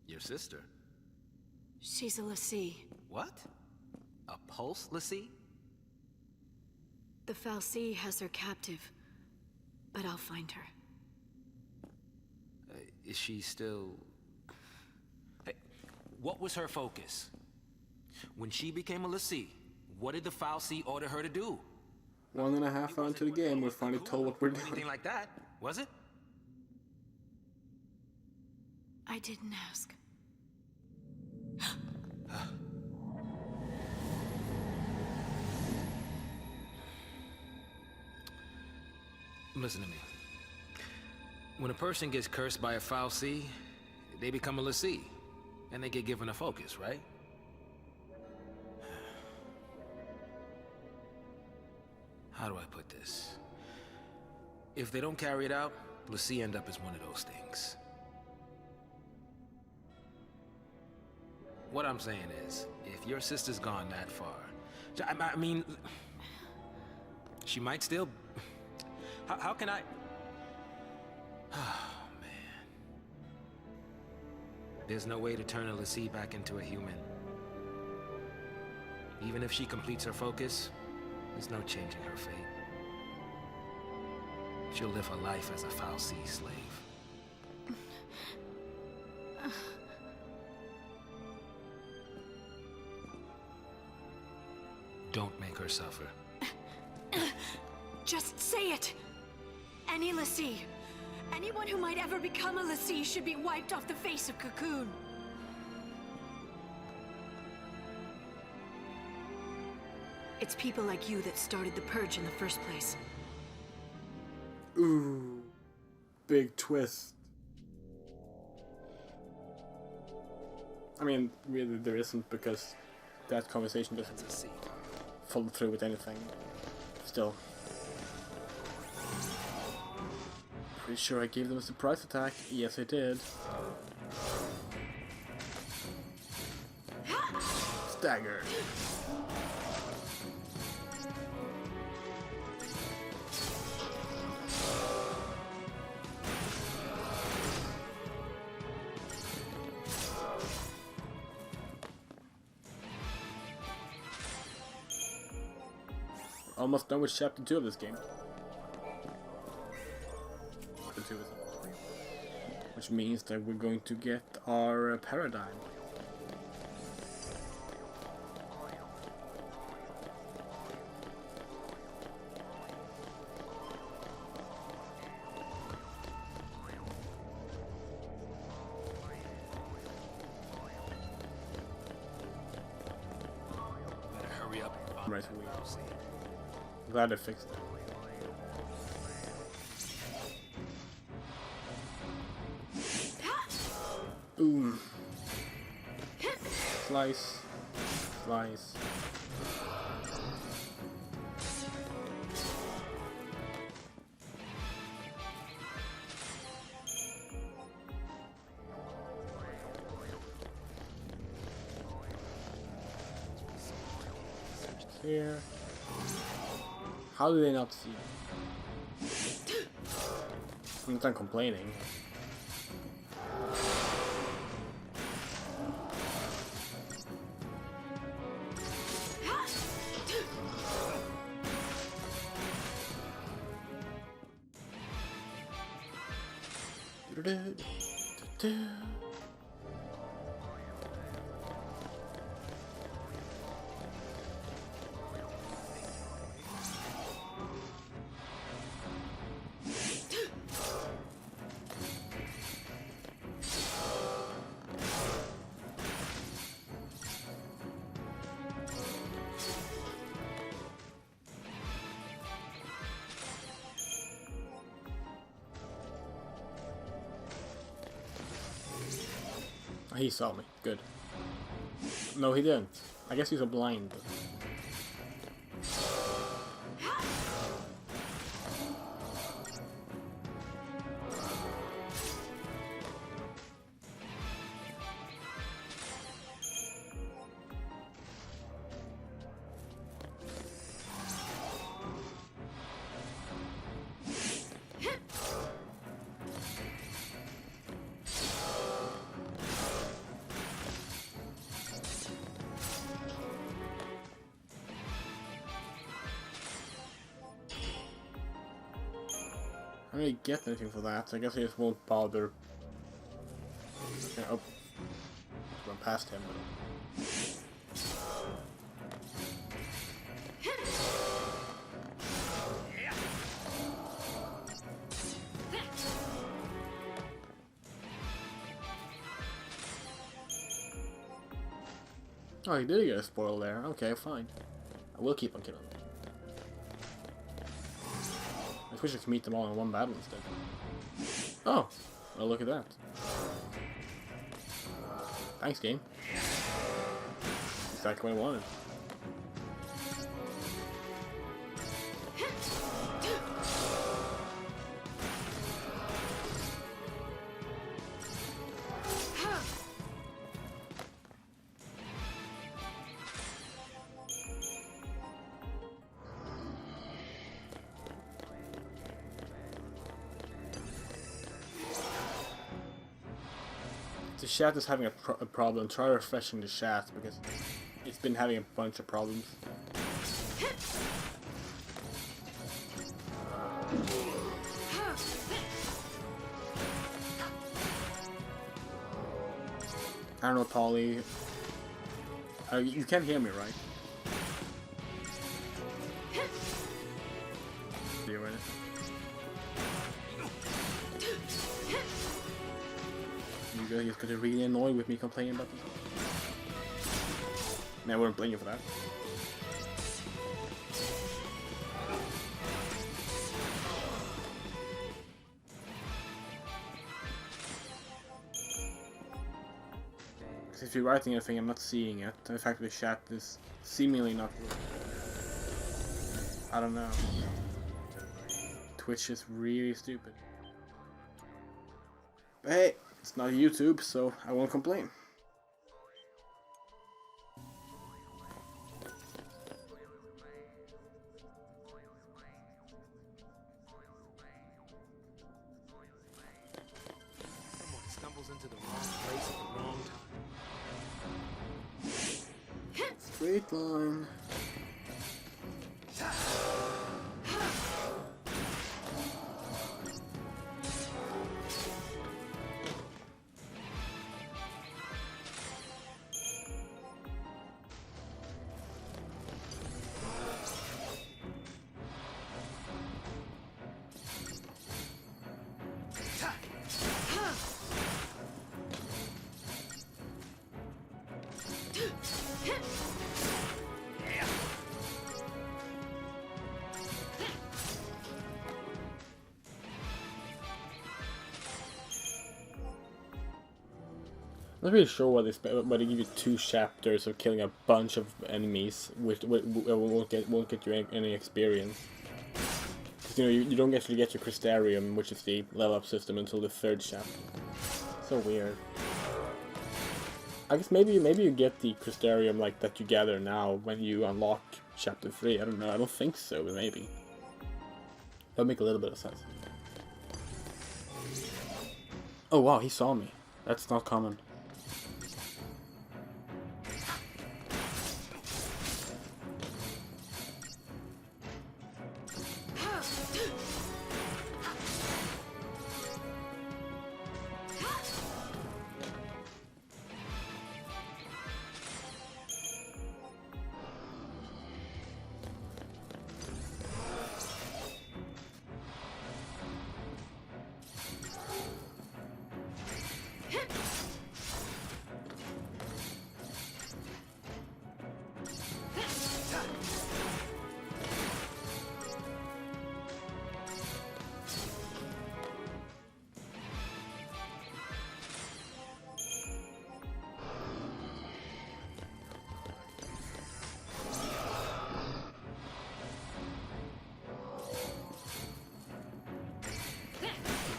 Your sister? She's a Lassie. What? A pulse Lassie? The Fal'Cie has her captive, but I'll find her. Is she still... Hey, what was her focus? When she became a Lassie, what did the Fal'Cie order her to do? 1.5 hours into the game, we're finally told what we're doing. Anything like that, was it? I didn't ask. Listen to me. When a person gets cursed by a Fal'Cie, they become a Lassie, and they get given a focus, right? How do I put this? If they don't carry it out, Lassie end up as one of those things. What I'm saying is, if your sister's gone that far, I mean, she might still... How can I... Oh, man. There's no way to turn a Lassie back into a human. Even if she completes her focus, there's no changing her fate. She'll live her life as a Fal'Cie slave. Don't make her suffer. Just say it! Any Lassie, anyone who might ever become a Lassie should be wiped off the face of Cocoon. It's people like you that started the Purge in the first place. Ooh, big twist. I mean, really there isn't, because that conversation doesn't follow through with anything. Still. Pretty sure I gave them a surprise attack. Yes, I did. Stagger. almost done with chapter 2 of this game. Chapter 2 is which means that we're going to get our paradigm. Better hurry up. Right. Glad I fixed it. Boom. Slice. Slice. Here. How do they not see me? I'm not complaining. He saw me. Good. No, he didn't. I guess he's a blind. I don't really get anything for that, so I guess I just won't bother. Yeah, oh, run past him. Oh, he did get a spoil there. Okay, fine. I will keep on killing him. I wish I could meet them all in one battle instead. Oh! Well, look at that. Thanks, game. Exactly what I wanted. The chat is having a problem. Try refreshing the chat because it's been having a bunch of problems. I don't know, Polly. You can't hear me, right? You ready? You guys got really annoyed with me complaining about this. Nah, I wouldn't blame you for that. Because if you're writing anything, I'm not seeing it. The fact that the chat is seemingly not working. I don't know. Twitch is really stupid. But hey, it's not YouTube, so I won't complain. Someone stumbles into the wrong place at the wrong time. Straight line. I'm not really sure why they give you 2 chapters of killing a bunch of enemies, which won't get you any experience. Because you don't actually get your Crystarium, which is the level up system, until the 3rd chapter. So weird. I guess maybe you get the Crystarium like that you gather now when you unlock chapter 3. I don't know. I don't think so, but maybe. That'll make a little bit of sense. Oh wow, he saw me. That's not common.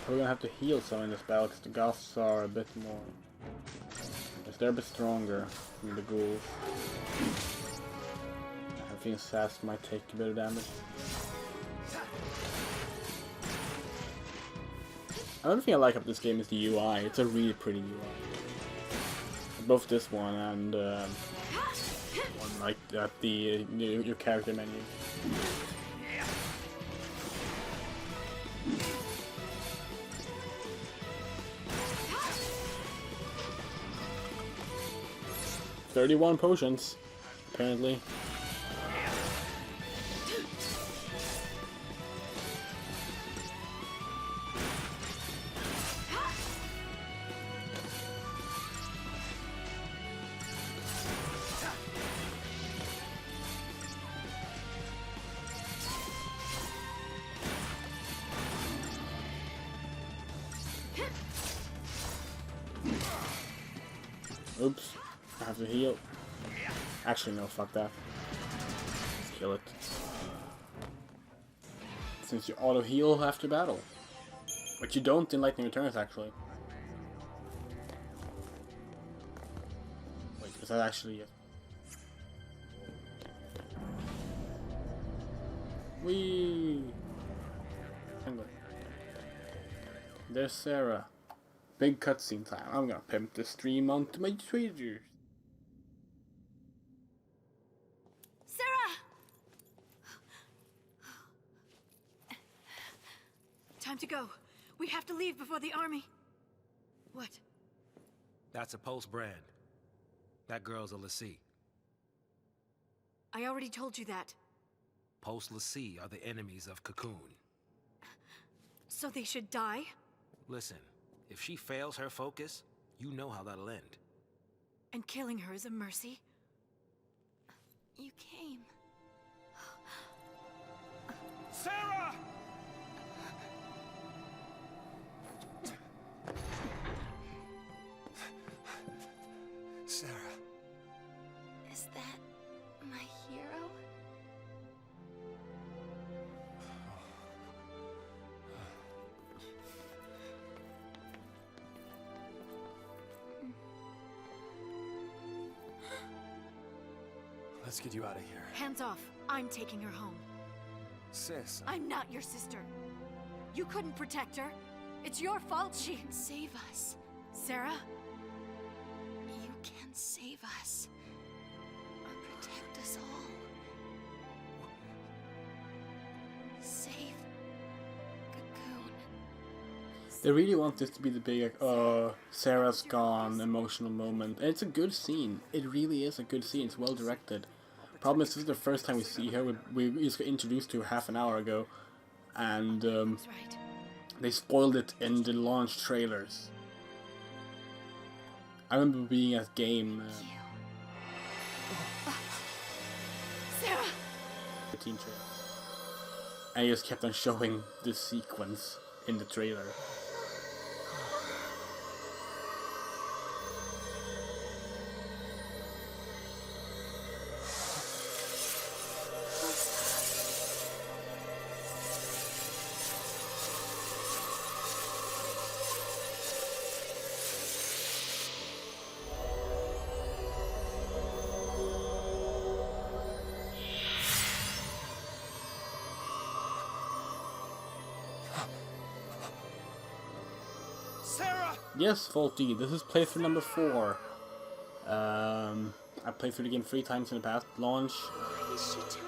We're gonna have to heal some in this battle because the Goths are a bit more. Yes, they're a bit stronger than the ghouls. I think Sask might take a bit of damage. Another thing I like about this game is the UI. It's a really pretty UI. Both this one and one like that, your character menu. $31 potions, apparently. Oops. I have to heal. Actually, no, fuck that. Let's kill it. Since you auto-heal after battle. Which you don't in Lightning Returns, actually. Wait, is that actually it? Whee! Anyway. There's Sarah. Big cutscene time. I'm gonna pimp the stream onto my Twitter. Sarah! Time to go. We have to leave before the army. What? That's a Pulse brand. That girl's a Lassie. I already told you that. Pulse Lassie are the enemies of Cocoon. So they should die? Listen, if she fails her focus, you know how that'll end. And killing her is a mercy? You came. Sarah! Sarah. Is that my hero? Let's get you out of here. Hands off. I'm taking her home. Sis. I'm not your sister. You couldn't protect her. It's your fault she... You can save us. Sarah? You can save us. Protect us all. Save Cocoon. They really want this to be the big, Sarah's gone emotional moment. And it's a good scene. It really is a good scene. It's well directed. Problem is, this is the first time we see her. We just got introduced to her half an hour ago. And they spoiled it in the launch trailers. I remember being at game. Sarah! 13 trailer. And he just kept on showing this sequence in the trailer. Yes, Faulty, this is playthrough number 4. I played through the game 3 times in the past. Launch,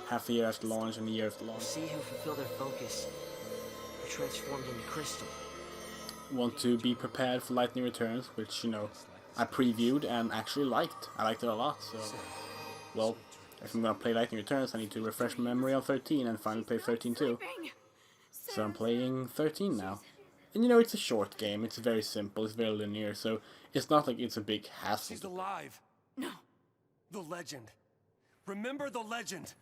half a year after launch, and a year after launch. See who fulfilled their focus. Were transformed into crystal. Want to be prepared for Lightning Returns, which, you know, I previewed and actually liked. I liked it a lot, so... Well, if I'm gonna play Lightning Returns, I need to refresh my memory on 13 and finally play 13 too. So I'm playing 13 now. And you know, it's a short game, it's very simple, it's very linear, so it's not like it's a big hassle. She's alive. No. The legend. Remember the legend.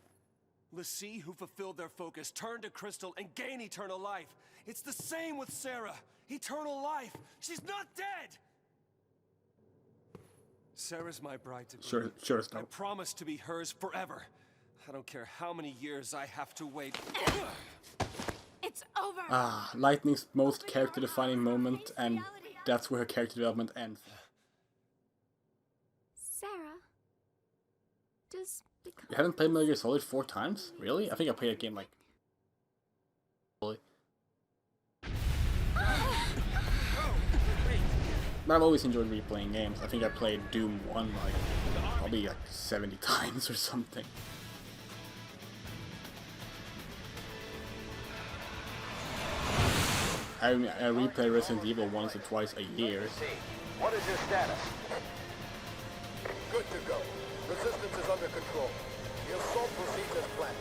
L'Cie, who fulfilled their focus, turned to crystal and gained eternal life. It's the same with Sarah. Eternal life. She's not dead. Sarah's my bride to be. Sure, I stop. promise to be hers forever. I don't care how many years I have to wait. It's over. Ah, Lightning's most character-defining moment, and that's where her character development ends. Sarah, does become... You haven't played Metal Gear Solid 4 times? Really? I think I played that game like... But I've always enjoyed replaying games. I think I played Doom 1 like probably like 70 times or something. I replay Resident Evil once or twice a year. What is your status? Good to go. Resistance is under control. The assault proceeds as planned.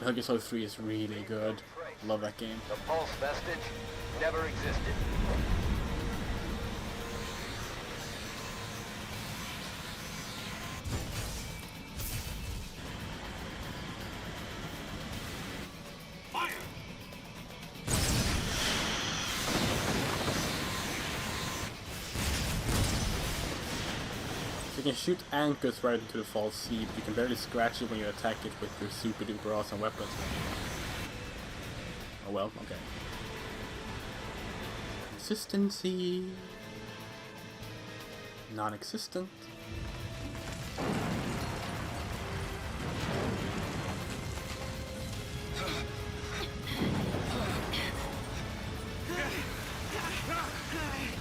Metal Gear Solid 3 is really good. Love that game. The pulse vestige never existed. You can shoot anchors right into the false sea, but you can barely scratch it when you attack it with your super duper awesome weapons. Oh well, okay. Consistency. Non-existent.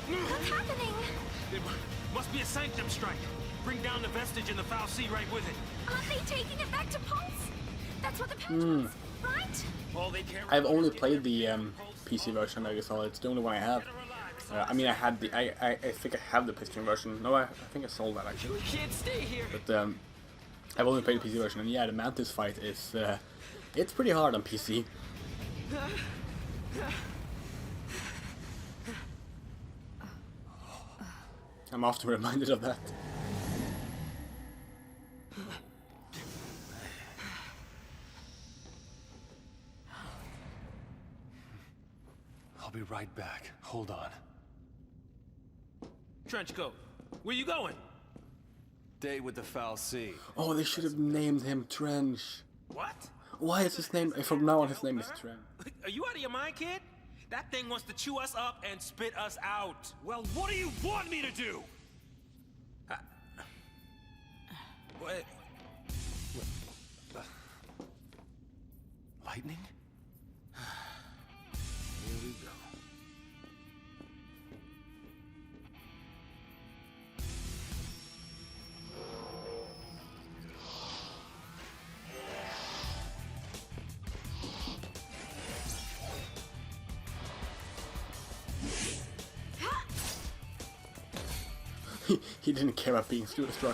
What's happening? It must be a sanctum strike. Bring down the vestige in the foul sea right with it. Aren't they taking it back to Pulse? That's what the page was, right? All they care I've only played the PC version of Metal Gear Solid. It's the only one I have. I mean, I had the I think I have the PlayStation version. No, I think I sold that actually. We can't stay here. But I've only played the PC version, and yeah, the Mantis fight is it's pretty hard on PC. I'm often reminded of that. I'll be right back. Hold on. Trenchcoat, where you going? Day with the foul sea. Oh, they should have named him Trench. What? Why is his name? From now on, his name is Trench. Are you out of your mind, kid? That thing wants to chew us up and spit us out. Well, what do you want me to do? What? Lightning? Here we go. He didn't care about being struck at all.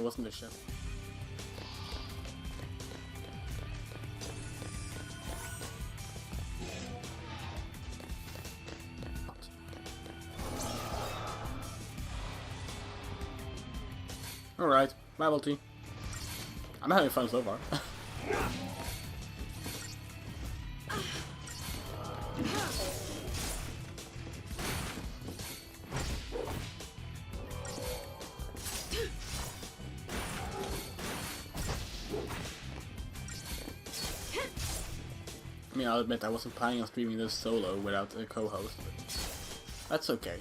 It wasn't a ship. Alright, novelty. I'm having fun so far. I mean, I'll admit I wasn't planning on streaming this solo without a co-host, but that's okay.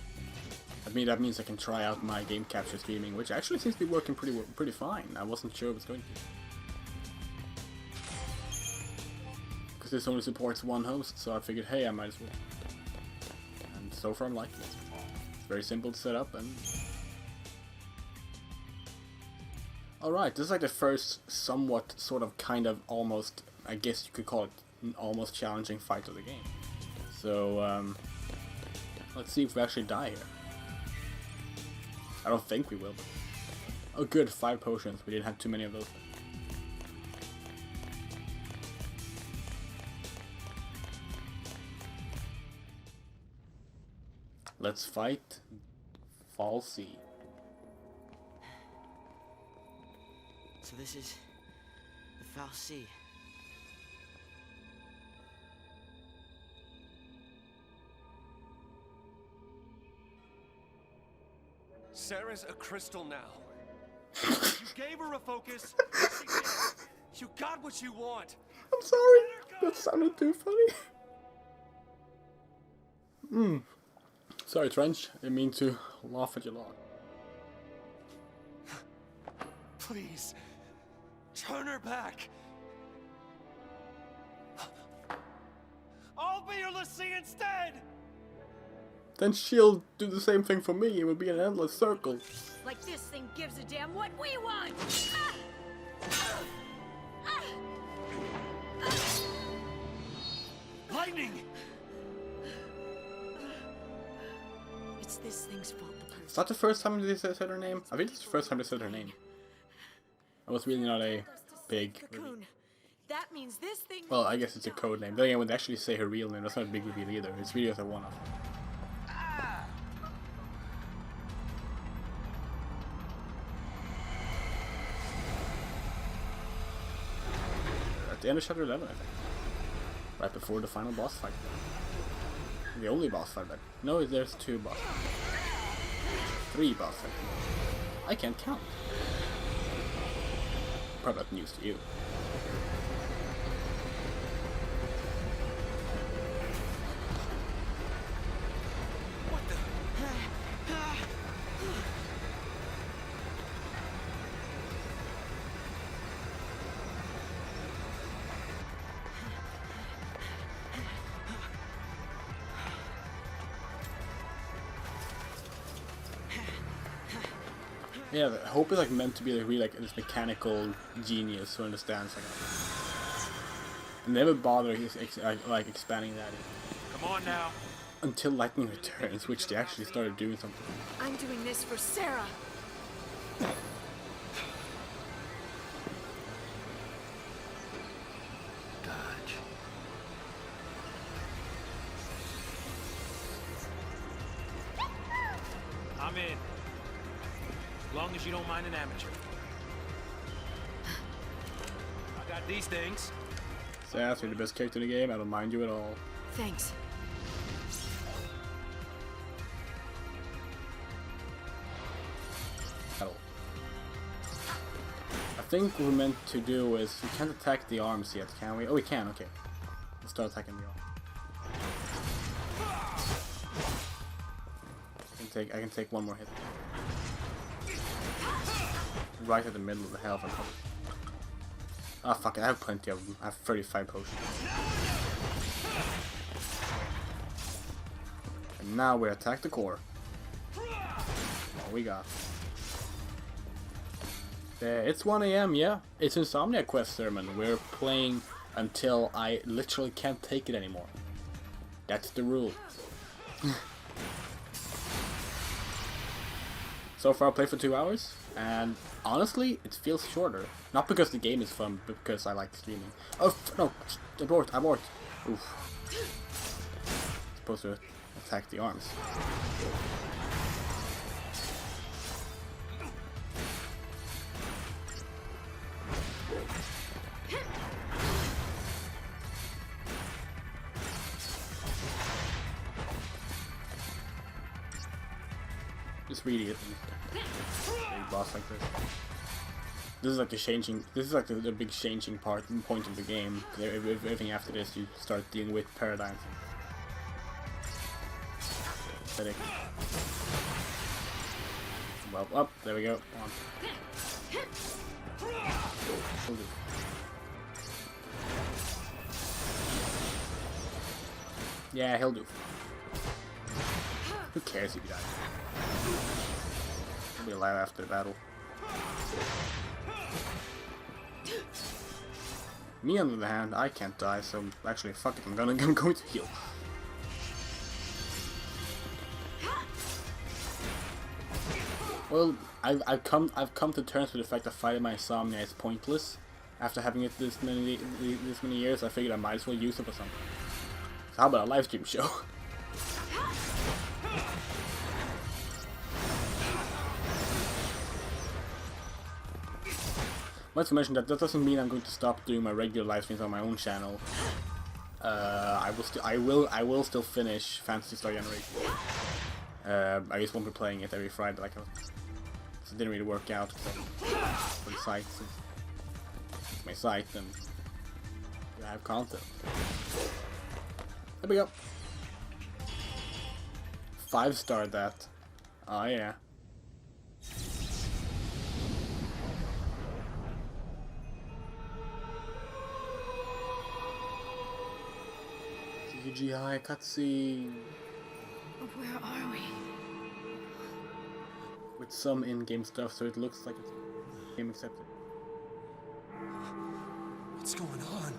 I mean, that means I can try out my game capture streaming, which actually seems to be working pretty fine. I wasn't sure it was going to. Because this only supports one host, so I figured, hey, I might as well. And so far I'm liking it. It's very simple to set up, and... Alright, this is like the first somewhat, sort of, kind of, almost, I guess you could call it, an almost challenging fight of the game. So, let's see if we actually die here. I don't think we will, but... Oh good, 5 potions. We didn't have too many of those. Let's fight Falsey. So this is the Falsey. Sarah's a crystal now. You gave her a focus. You got what you want. I'm sorry. That sounded too funny. Sorry, Trench. I didn't mean to laugh at your lot. Please, turn her back. I'll be your Lassie instead. Then she'll do the same thing for me. It will be an endless circle. Like this thing gives a damn what we want! Lightning! It's this thing's fault. Is that the first time they said her name? I think it's the first time they said her name. It was really not a big... Cocoon. That means this thing... Well, I guess it's a code name. Then again, when they actually say her real name, that's not a big reveal either. It's really just a one-off. At the end of Chapter 11, I think. Right before the final boss fight. The only boss fight, but... No, there's 2 boss fights. 3 boss fights. I can't count. Probably not news to you. Yeah, the Hope is like meant to be like really like this mechanical genius who understands like never bother like expanding that Come on now. until Lightning returns, which they actually started doing something. I'm doing this for Sarah. Dodge. I'm in. As long as you don't mind an amateur. I got these things. Sass, you're the best character in the game, I don't mind you at all. Thanks. At all. I think what we're meant to do is, we can't attack the arms yet, can we? Oh, we can, okay. Let's start attacking the arms. I can take one more hit. Right at the middle of the health. Ah, fuck it, I have plenty of them. I have 35 potions. And now we attack the core. What we got? It's 1 AM, yeah. It's Insomnia Quest sermon. We're playing until I literally can't take it anymore. That's the rule. So far I played for 2 hours, and honestly, it feels shorter. Not because the game is fun, but because I like streaming. Oh, no! Abort! Abort! Oof. Supposed to attack the arms. Just really a boss like this. This is like the changing. This is like the big changing point of the game. Everything after this, you start dealing with paradigms. Pathetic. Well, up there we go. On. Yeah, he'll do. Who cares if he dies? He'll be alive after the battle. Me, on the other hand, I can't die, so actually, fuck it, I'm going to heal. Well, I've come to terms with the fact that fighting my insomnia is pointless. After having it this many years, I figured I might as well use it for something. So how about a live stream show? Not to mention that doesn't mean I'm going to stop doing my regular live streams on my own channel. I will still finish Fantasy Star Generator. I just won't be playing it every Friday like I was. So it didn't really work out for the site. So it's my site and I have content. There we go. 5-star that. Oh yeah. CGI cutscene. Where are we? With some in-game stuff, so it looks like it's game accepted. What's going on?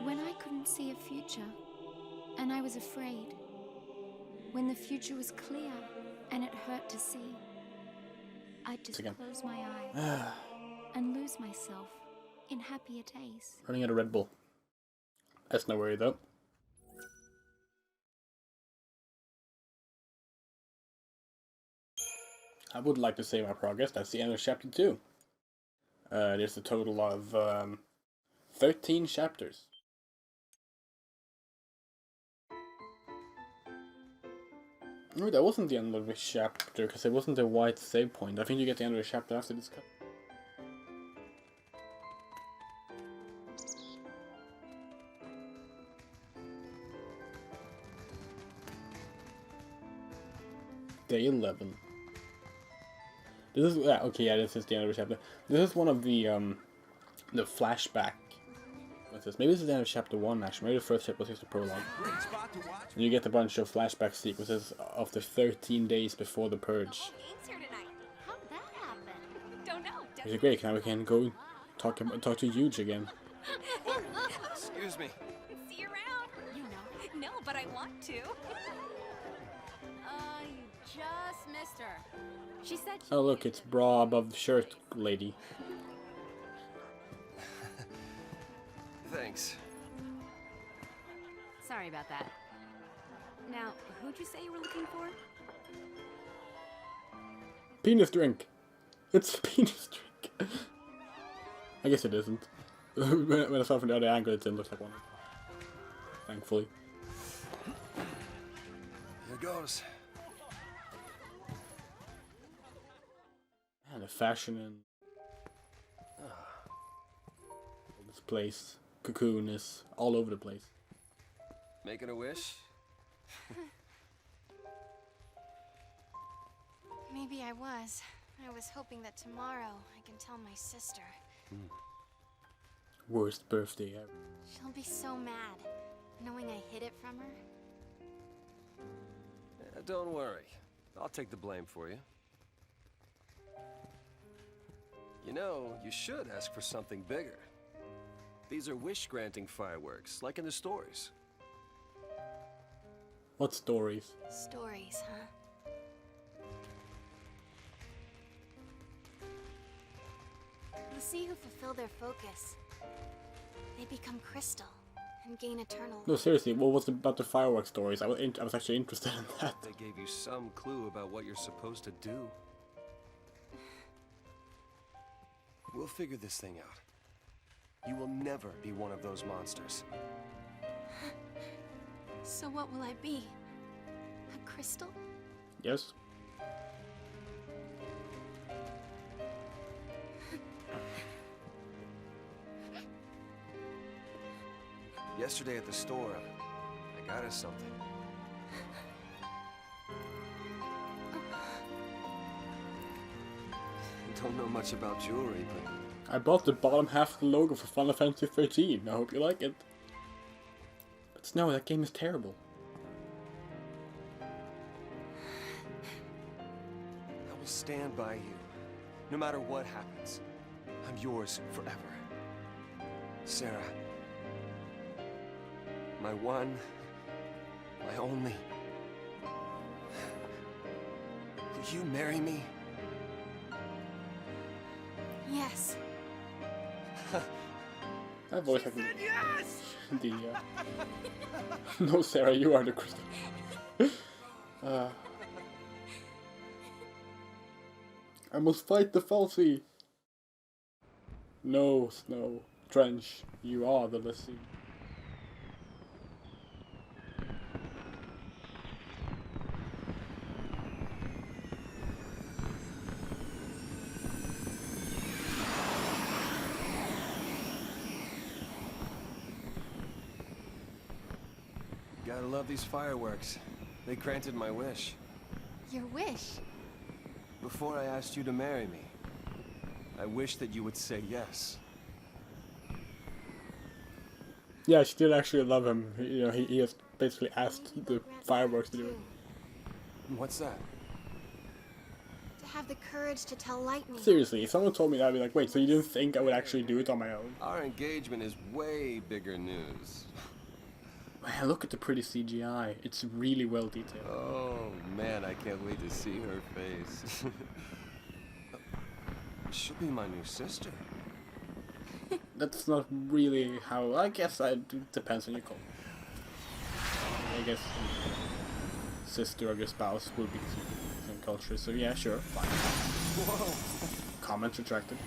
When I couldn't see a future, and I was afraid. When the future was clear, and it hurt to see. I'd just close my eyes and lose myself in happier days. Running out of Red Bull. That's no worry though. I would like to save my progress. That's the end of chapter 2. There's a total of 13 chapters. No, that wasn't the end of the chapter, because it wasn't a white save point. I think you get the end of the chapter after this cut. Day 11. This is this is the end of the chapter. This is one of the flashback. What's this? Maybe this is the end of chapter 1 actually. Maybe the first chapter was just a prologue. And you get a bunch of flashback sequences of the 13 days before the purge. How'd that happen? Don't know. Which is great. Now we can go talk to Huge again. Excuse me. See you around. You know. No, but I want to. You just missed her. She said. Oh look, it's bra above the shirt lady. Thanks. Sorry about that. Now, who'd you say you were looking for? Penis drink. It's a penis drink. I guess it isn't. When I saw it from the other angle, it didn't look like one. Thankfully. Here goes. And the fashion in this place, Cocoon, is all over the place. Making a wish? Maybe I was. I was hoping that tomorrow I can tell my sister. Worst birthday ever. She'll be so mad, knowing I hid it from her. Yeah, don't worry. I'll take the blame for you. You know, you should ask for something bigger. These are wish-granting fireworks, like in the stories. What stories? Stories, huh? The sea who fulfill their focus. They become crystal and gain eternal. No, seriously, what was about the fireworks stories? I was actually interested in that. They gave you some clue about what you're supposed to do. We'll figure this thing out. You will never be one of those monsters. So what will I be? A crystal? Yes. Yesterday at the store, I got us something. Don't know much about jewelry, but I bought the bottom half of the logo for Final Fantasy XIII. I hope you like it. But no, that game is terrible. I will stand by you, no matter what happens. I'm yours forever. Sarah. My one, my only. Will you marry me? Yes. That voice I can Said yes! the no, Sarah, you are the crystal. I must fight the falsy. No, Snow. Trench, you are the lessee. Gotta love these fireworks. They granted my wish. Your wish? Before I asked you to marry me, I wished that you would say yes. Yeah, she did actually love him. You know, he has basically asked the fireworks to do it. What's that? To have the courage to tell Lightning. Seriously, if someone told me that, I'd be like, wait, so you didn't think I would actually do it on my own? Our engagement is way bigger news. Man, look at the pretty CGI. It's really well detailed. Oh man, I can't wait to see her face. She'll be my new sister. That's not really how... I guess it depends on your call. I guess sister of your spouse will be the same culture, so yeah, sure, fine. Whoa! Comment retracted.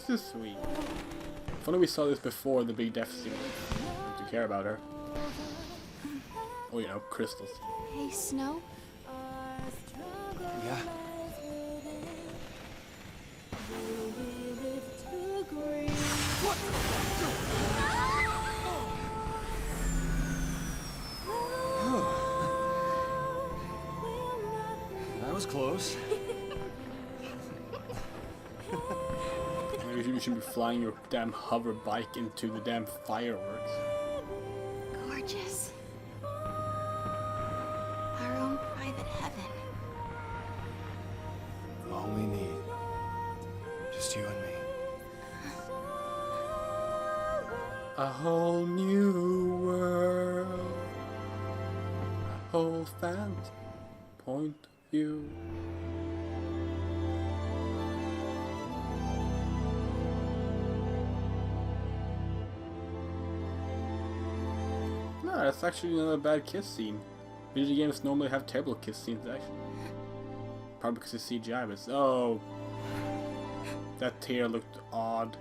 This is sweet. If only we saw this before the big death scene. To care about her. Oh, you know, crystals. Hey, Snow? Yeah. was close. Maybe you should be flying your damn hover bike into the damn fireworks. Gorgeous. Our own private heaven. All we need. Just you and me. A whole new world. A whole fan point of view. No, that's actually not a bad kiss scene. Video games normally have terrible kiss scenes, actually. Probably because it's CGI, but oh, that tear looked odd.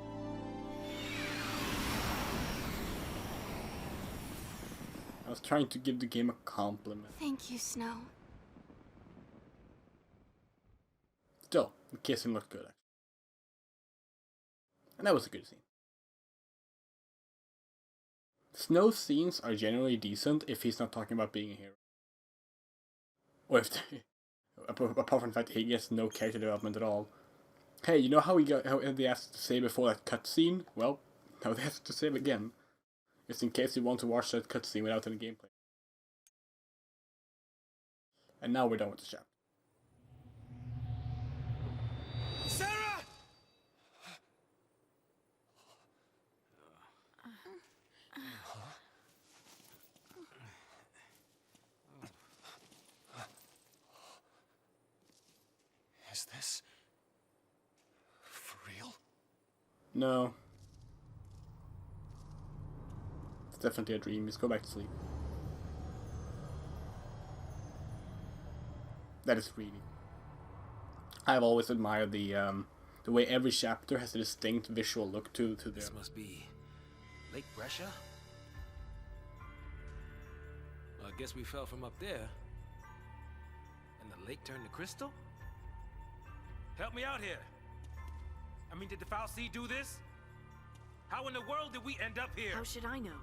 I was trying to give the game a compliment. Thank you, Snow. Still, the kissing looked good, actually. And that was a good scene. Snow's scenes are generally decent if he's not talking about being a hero. Or if apart from the fact that he gets no character development at all. Hey, you know how they asked to save before that cutscene? Well, now they have to save again. Just in case you want to watch that cutscene without any gameplay. And now we're done with the chapter. Sarah! Is this for real? No. It's definitely a dream. Just go back to sleep. That is really. I've always admired the way every chapter has a distinct visual look to them. This must be Lake Brescia? Well, I guess we fell from up there. And the lake turned to crystal? Help me out here. I mean, did the Foul Sea do this? How in the world did we end up here? How should I know?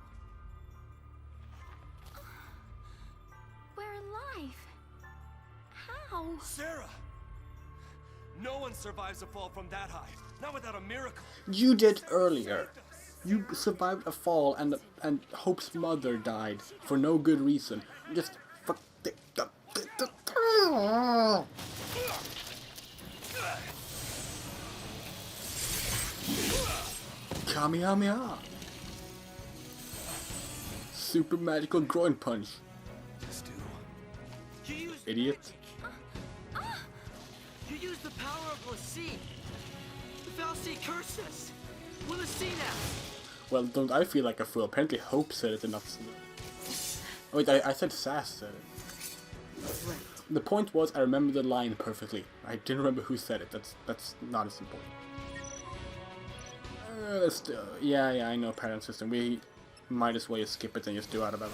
We're alive. How? Sarah! No one survives a fall from that high. Not without a miracle. You did earlier. You survived a fall and Hope's mother died for no good reason. Just for Kamehameha. Super magical groin punch. Idiot. You used the power of Lassie. The Foul Sea cursed us. We're Lassie now. Well, don't I feel like a fool? Apparently Hope said it and not... Oh, wait, I said Sass said it. The point was, I remember the line perfectly. I didn't remember who said it. That's not as important. Yeah, I know parent system. We might as well just skip it and just do out of it.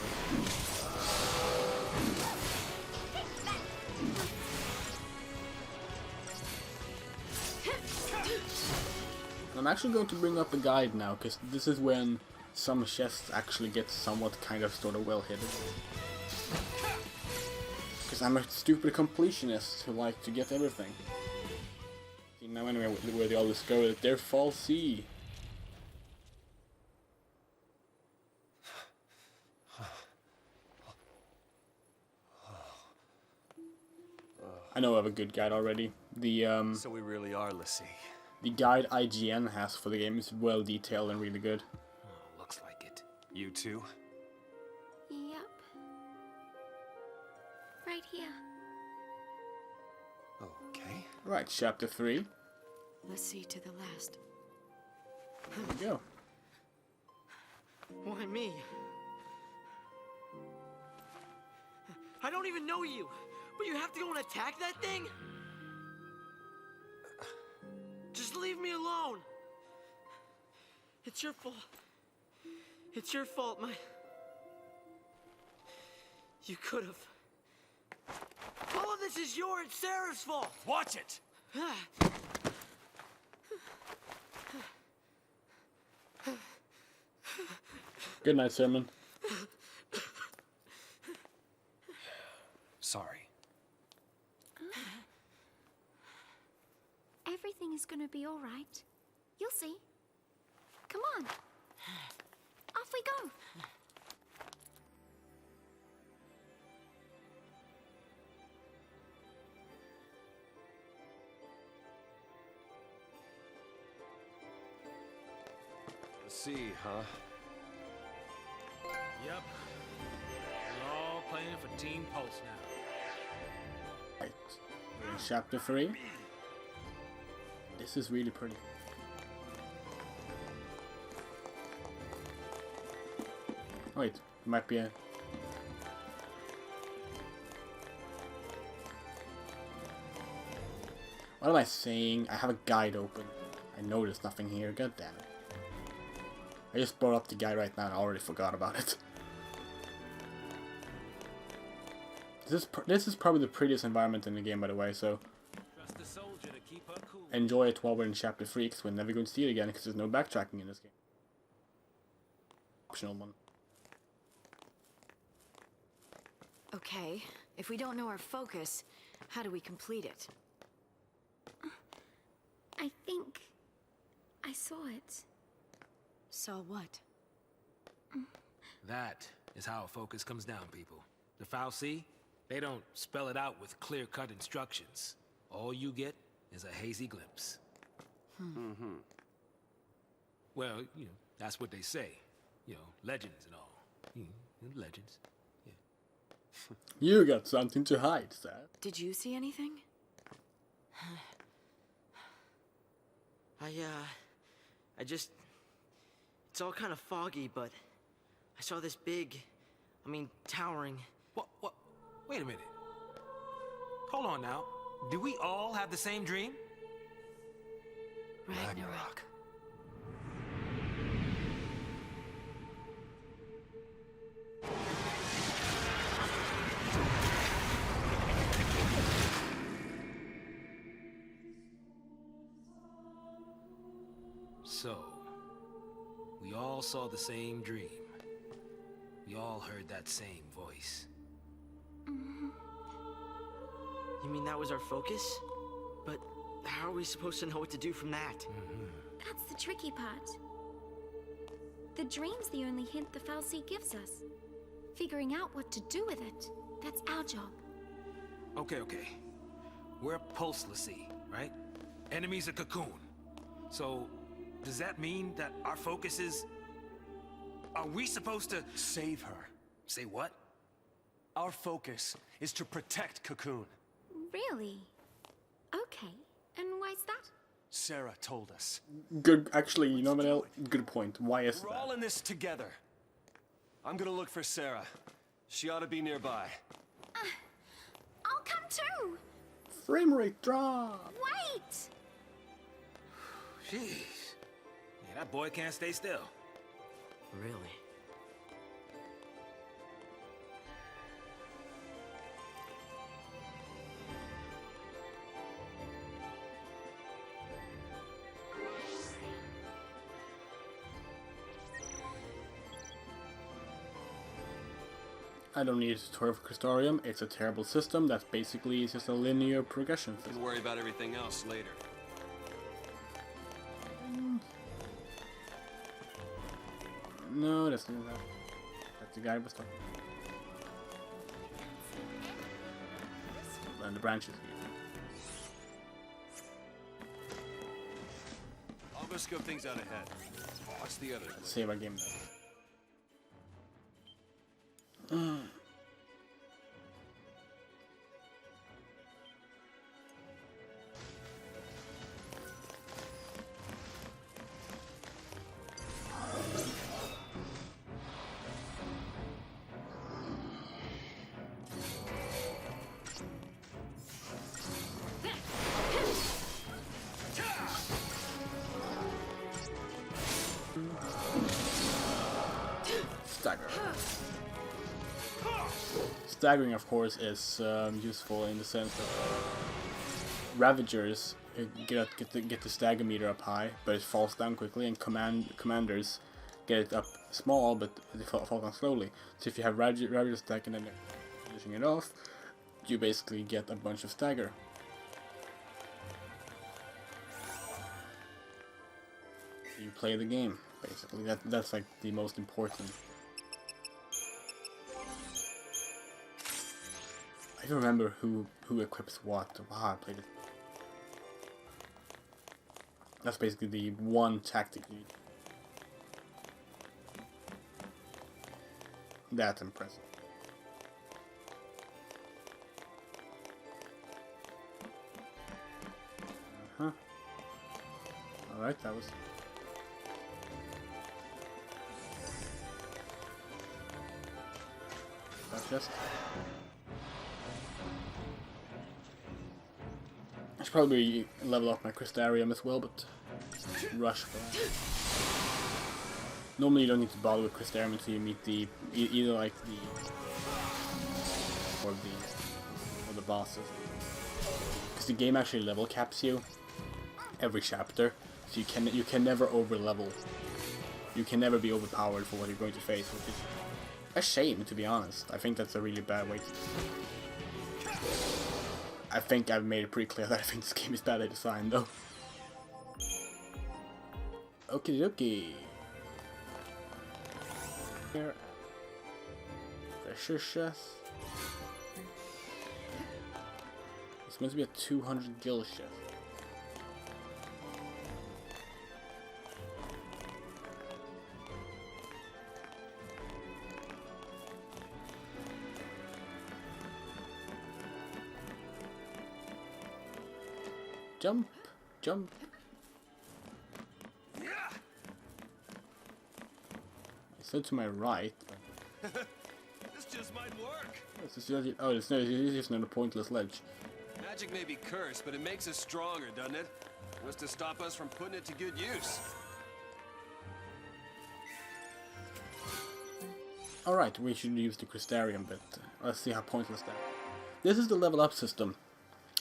I'm actually going to bring up a guide now, because this is when some chests actually get somewhat kind of sort of well hidden. Because I'm a stupid completionist who like to get everything. See, now anyway, where they always go is their Fall Sea. I know I have a good guide already. So we really are Lassie. The guide IGN has for the game is well detailed and really good. Oh, looks like it. You too? Yep. Right here. Okay. Right, chapter 3. Lassie to the last. There we go. Why me? I don't even know you, but you have to go and attack that thing? Just leave me alone. It's your fault. It's your fault, You could have. All of this is your and Sarah's fault. Watch it! Good night, Sermon. Sorry. everything is gonna be all right. You'll see. Come on. Off we go. See, huh? Yep. We're all playing for Team Pulse now. Right. We're in Chapter 3. This is really pretty. Oh, wait, it might be a... What am I saying? I have a guide open. I know there's nothing here. God damn it. I just brought up the guy right now and I already forgot about it. This is probably the prettiest environment in the game, by the way, so Trust the soldier to keep her cool. enjoy it while we're in Chapter 3, because we're never going to see it again, because there's no backtracking in this game. Optional one. Okay, if we don't know our focus, how do we complete it? I think I saw it. Saw what? That is how a focus comes down, people. The fal'Cie, they don't spell it out with clear-cut instructions. All you get is a hazy glimpse. Well, you know, that's what they say. You know, legends and all. Legends. Yeah. You got something to hide, Sad. Did you see anything? I just... It's all kind of foggy, but I saw this big, towering... What? Wait a minute. Hold on now. Do we all have the same dream? Ragnarok. So, we all saw the same dream. We all heard that same voice. You mean that was our focus? But how are we supposed to know what to do from that? That's the tricky part. The dream's the only hint the fal'Cie gives us. Figuring out what to do with it, that's our job. Okay. We're Pulse-l'Cie, right? Enemies of Cocoon. So, does that mean that our focus is... Are we supposed to... Save her. Say what? Our focus is to protect Cocoon. Really? Okay. And why's that? Sarah told us. Good, actually, you know what else? Good point. Why is We're that? all in this together. I'm gonna look for Sarah. She ought to be nearby. I'll come too! Frame rate drop! Wait! Jeez. Yeah, that boy can't stay still. Really? I don't need a tutorial for Crystarium. It's a terrible system that basically is just a linear progression system. We'll worry about everything else later. No, that's not that. That's the guy was talking. And the branches. I'll go scope things out ahead. Watch the others. Let's save our game now. Staggering, of course, is useful in the sense that Ravagers get the stagger meter up high, but it falls down quickly, and commanders get it up small, but they fall down slowly. So if you have Ravagers attacking and then finishing it off, you basically get a bunch of stagger. play the game, basically. That's like the most important. I don't remember who equips what. Wow, I played it. That's basically the one tactic you need. That's impressive. Alright, that was... That's just... I should probably level up my Crystarium as well, but... Rush for that. Normally you don't need to bother with Crystarium until you meet the... either like the... or the bosses. Because the game actually level caps you every chapter. So you can never over level. You can never be overpowered for what you're going to face, which is a shame, to be honest. I think that's a really bad way to... I think I've made it pretty clear that I think this game is badly designed, though. Okie dokie. Here. Pressure chest. It's meant to be a 200 gil chest. Jump, jump. I said to my right. This just might work. It's just another pointless ledge. Magic may be cursed, but it makes us stronger, doesn't it? What's to stop us from putting it to good use? Alright, we should use the Crystarium, but let's see how pointless that is. This is the level up system.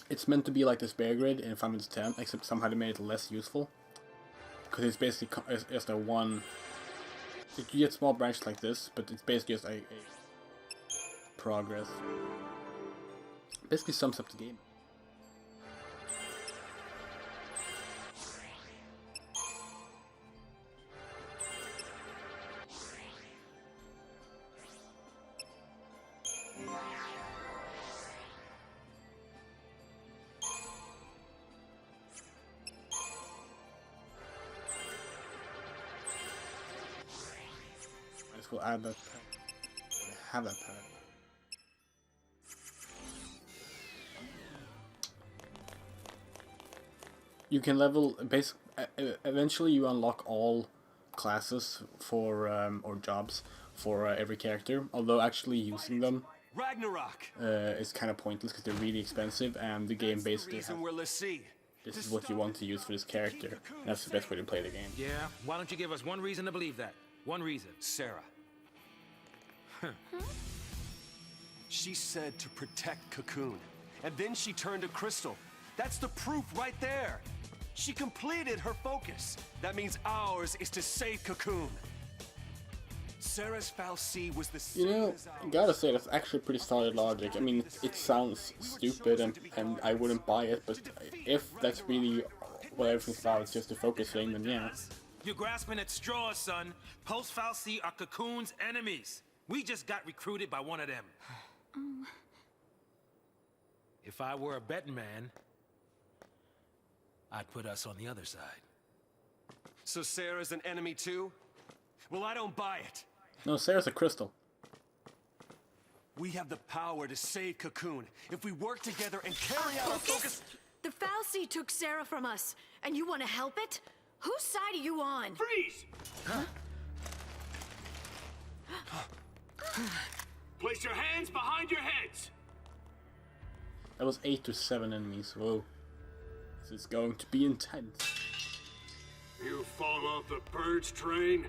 It's meant to be like the Spare Grid in Final Fantasy X, except somehow they made it less useful. Because it's basically just a one... You get small branches like this, but it's basically just a progress. Basically sums up the game. We'll add that pad. Have that pad. You can level eventually you unlock all classes for or jobs for every character, although actually using them is kind of pointless because they're really expensive, and the game basically has, this is what you want to use for this character, and that's the best way to play the game. Yeah, why don't you give us one reason to believe that? One reason. Sarah. She said to protect Cocoon, and then she turned to Crystal. That's the proof right there. She completed her focus. That means ours is to save Cocoon. Sarah's fal'Cie was the same. You know, I gotta say that's actually pretty solid logic. I mean, it sounds stupid and I wouldn't buy it, but if that's really what everything's about, it's just a focus thing, then yeah. You're grasping at straws, son. Post fal'Cie are Cocoon's enemies. We just got recruited by one of them. If I were a betting man, I'd put us on the other side. So Sarah's an enemy too? Well, I don't buy it. No, Sarah's a crystal. We have the power to save Cocoon if we work together and carry out our focus. The fal'Cie took Sarah from us, and you want to help it? Whose side are you on? Freeze! Huh? Place your hands behind your heads. That was 8 to 7 enemies. Whoa. This is going to be intense. You fall off the purge train?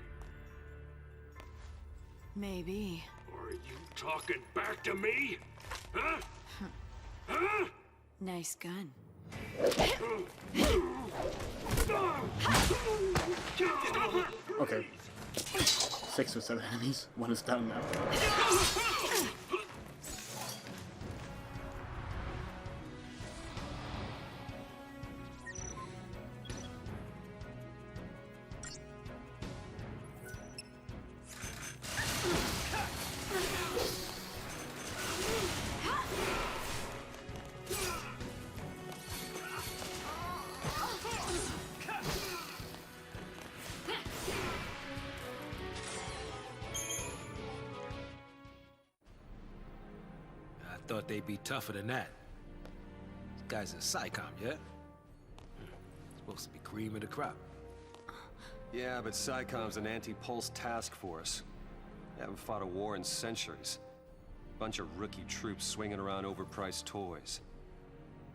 Maybe. Are you talking back to me? Huh? Huh? Nice gun. Okay. 6 or 7 enemies. One is down now. thought they'd be tougher than that. These guys are SciComm, yeah? Supposed to be cream of the crop. Yeah, but SciComm's an anti-pulse task force. They haven't fought a war in centuries. Bunch of rookie troops swinging around overpriced toys.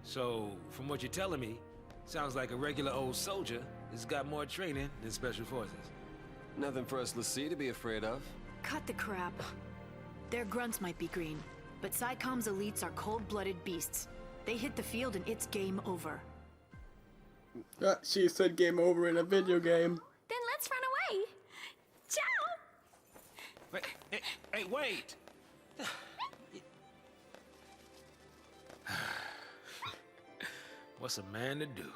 So, from what you're telling me, sounds like a regular old soldier has got more training than Special Forces. Nothing for us LaCie to be afraid of. Cut the crap. Their grunts might be green, but SciComm's elites are cold-blooded beasts. They hit the field and it's game over. She said game over in a video game. Then let's run away. Ciao! Wait, hey, wait! What's a man to do?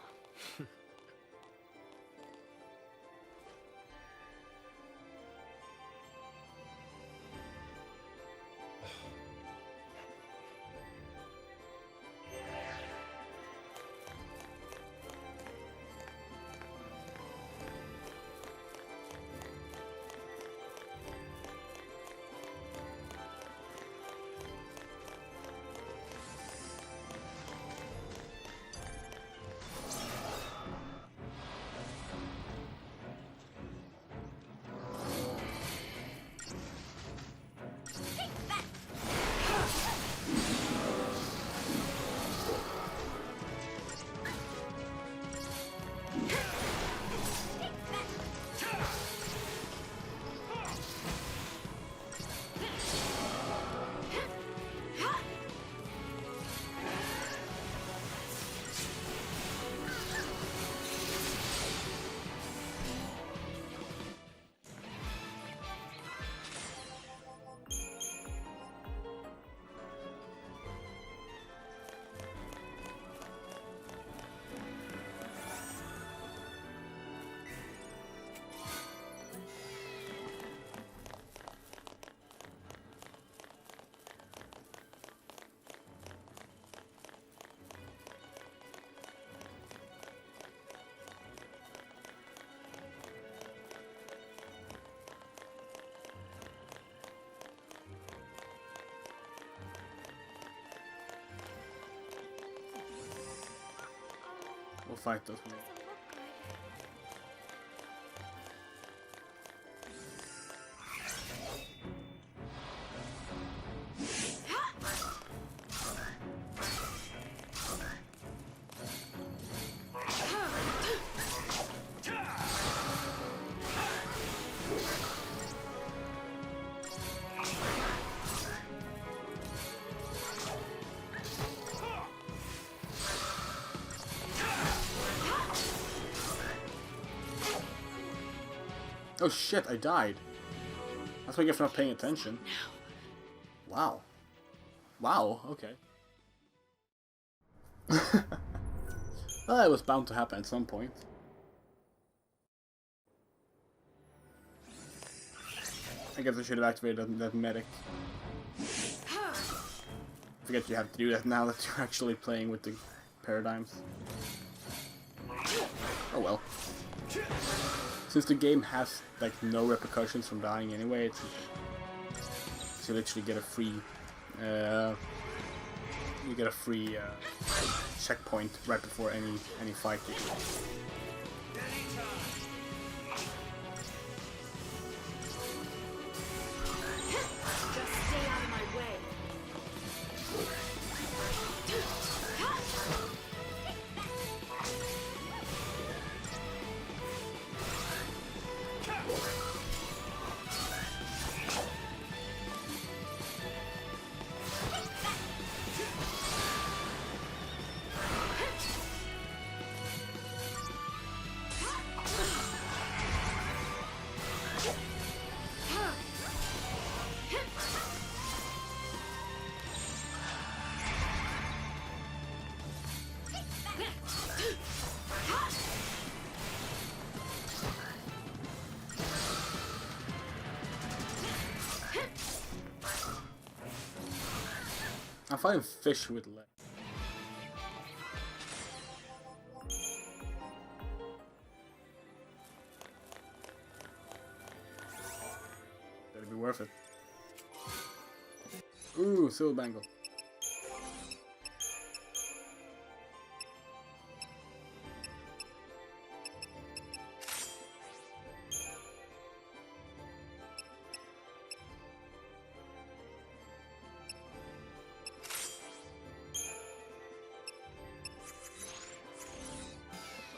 We'll fight those men. Oh shit, I died. That's what I get for not paying attention. Wow. Wow, okay. Well, it was bound to happen at some point. I guess I should have activated that medic. Forget you have to do that now that you're actually playing with the paradigms. Oh well. Since the game has like no repercussions from dying anyway, it's you literally get a free checkpoint right before any fight. Just stay out of my way. I'm fighting fish with legs. Better be worth it. Ooh, silver bangle.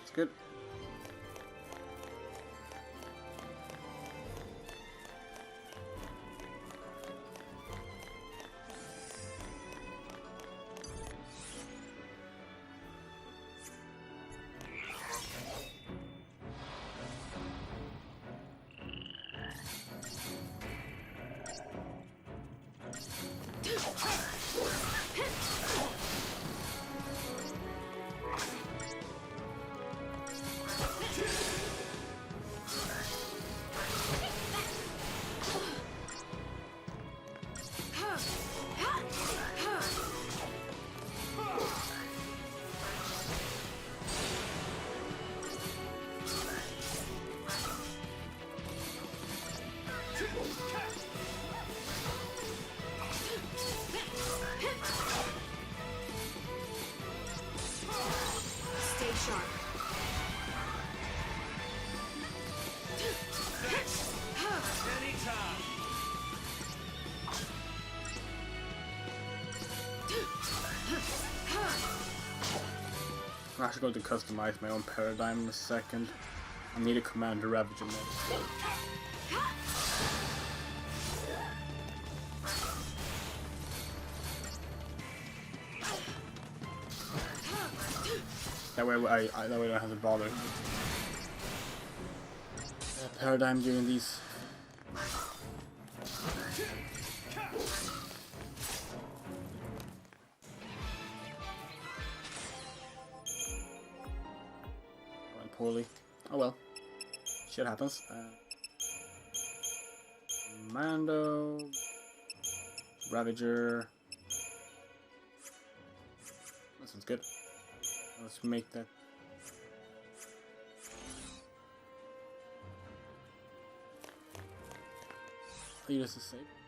That's good. Stay sharp. Anytime. I'm actually going to customize my own paradigm in a second. I need a Commander Ravager mod. That way I don't have to bother. Paradigm during these. Went poorly. Oh well. Shit happens. Mando. Ravager. That sounds good. Let's make that. Lead us to save.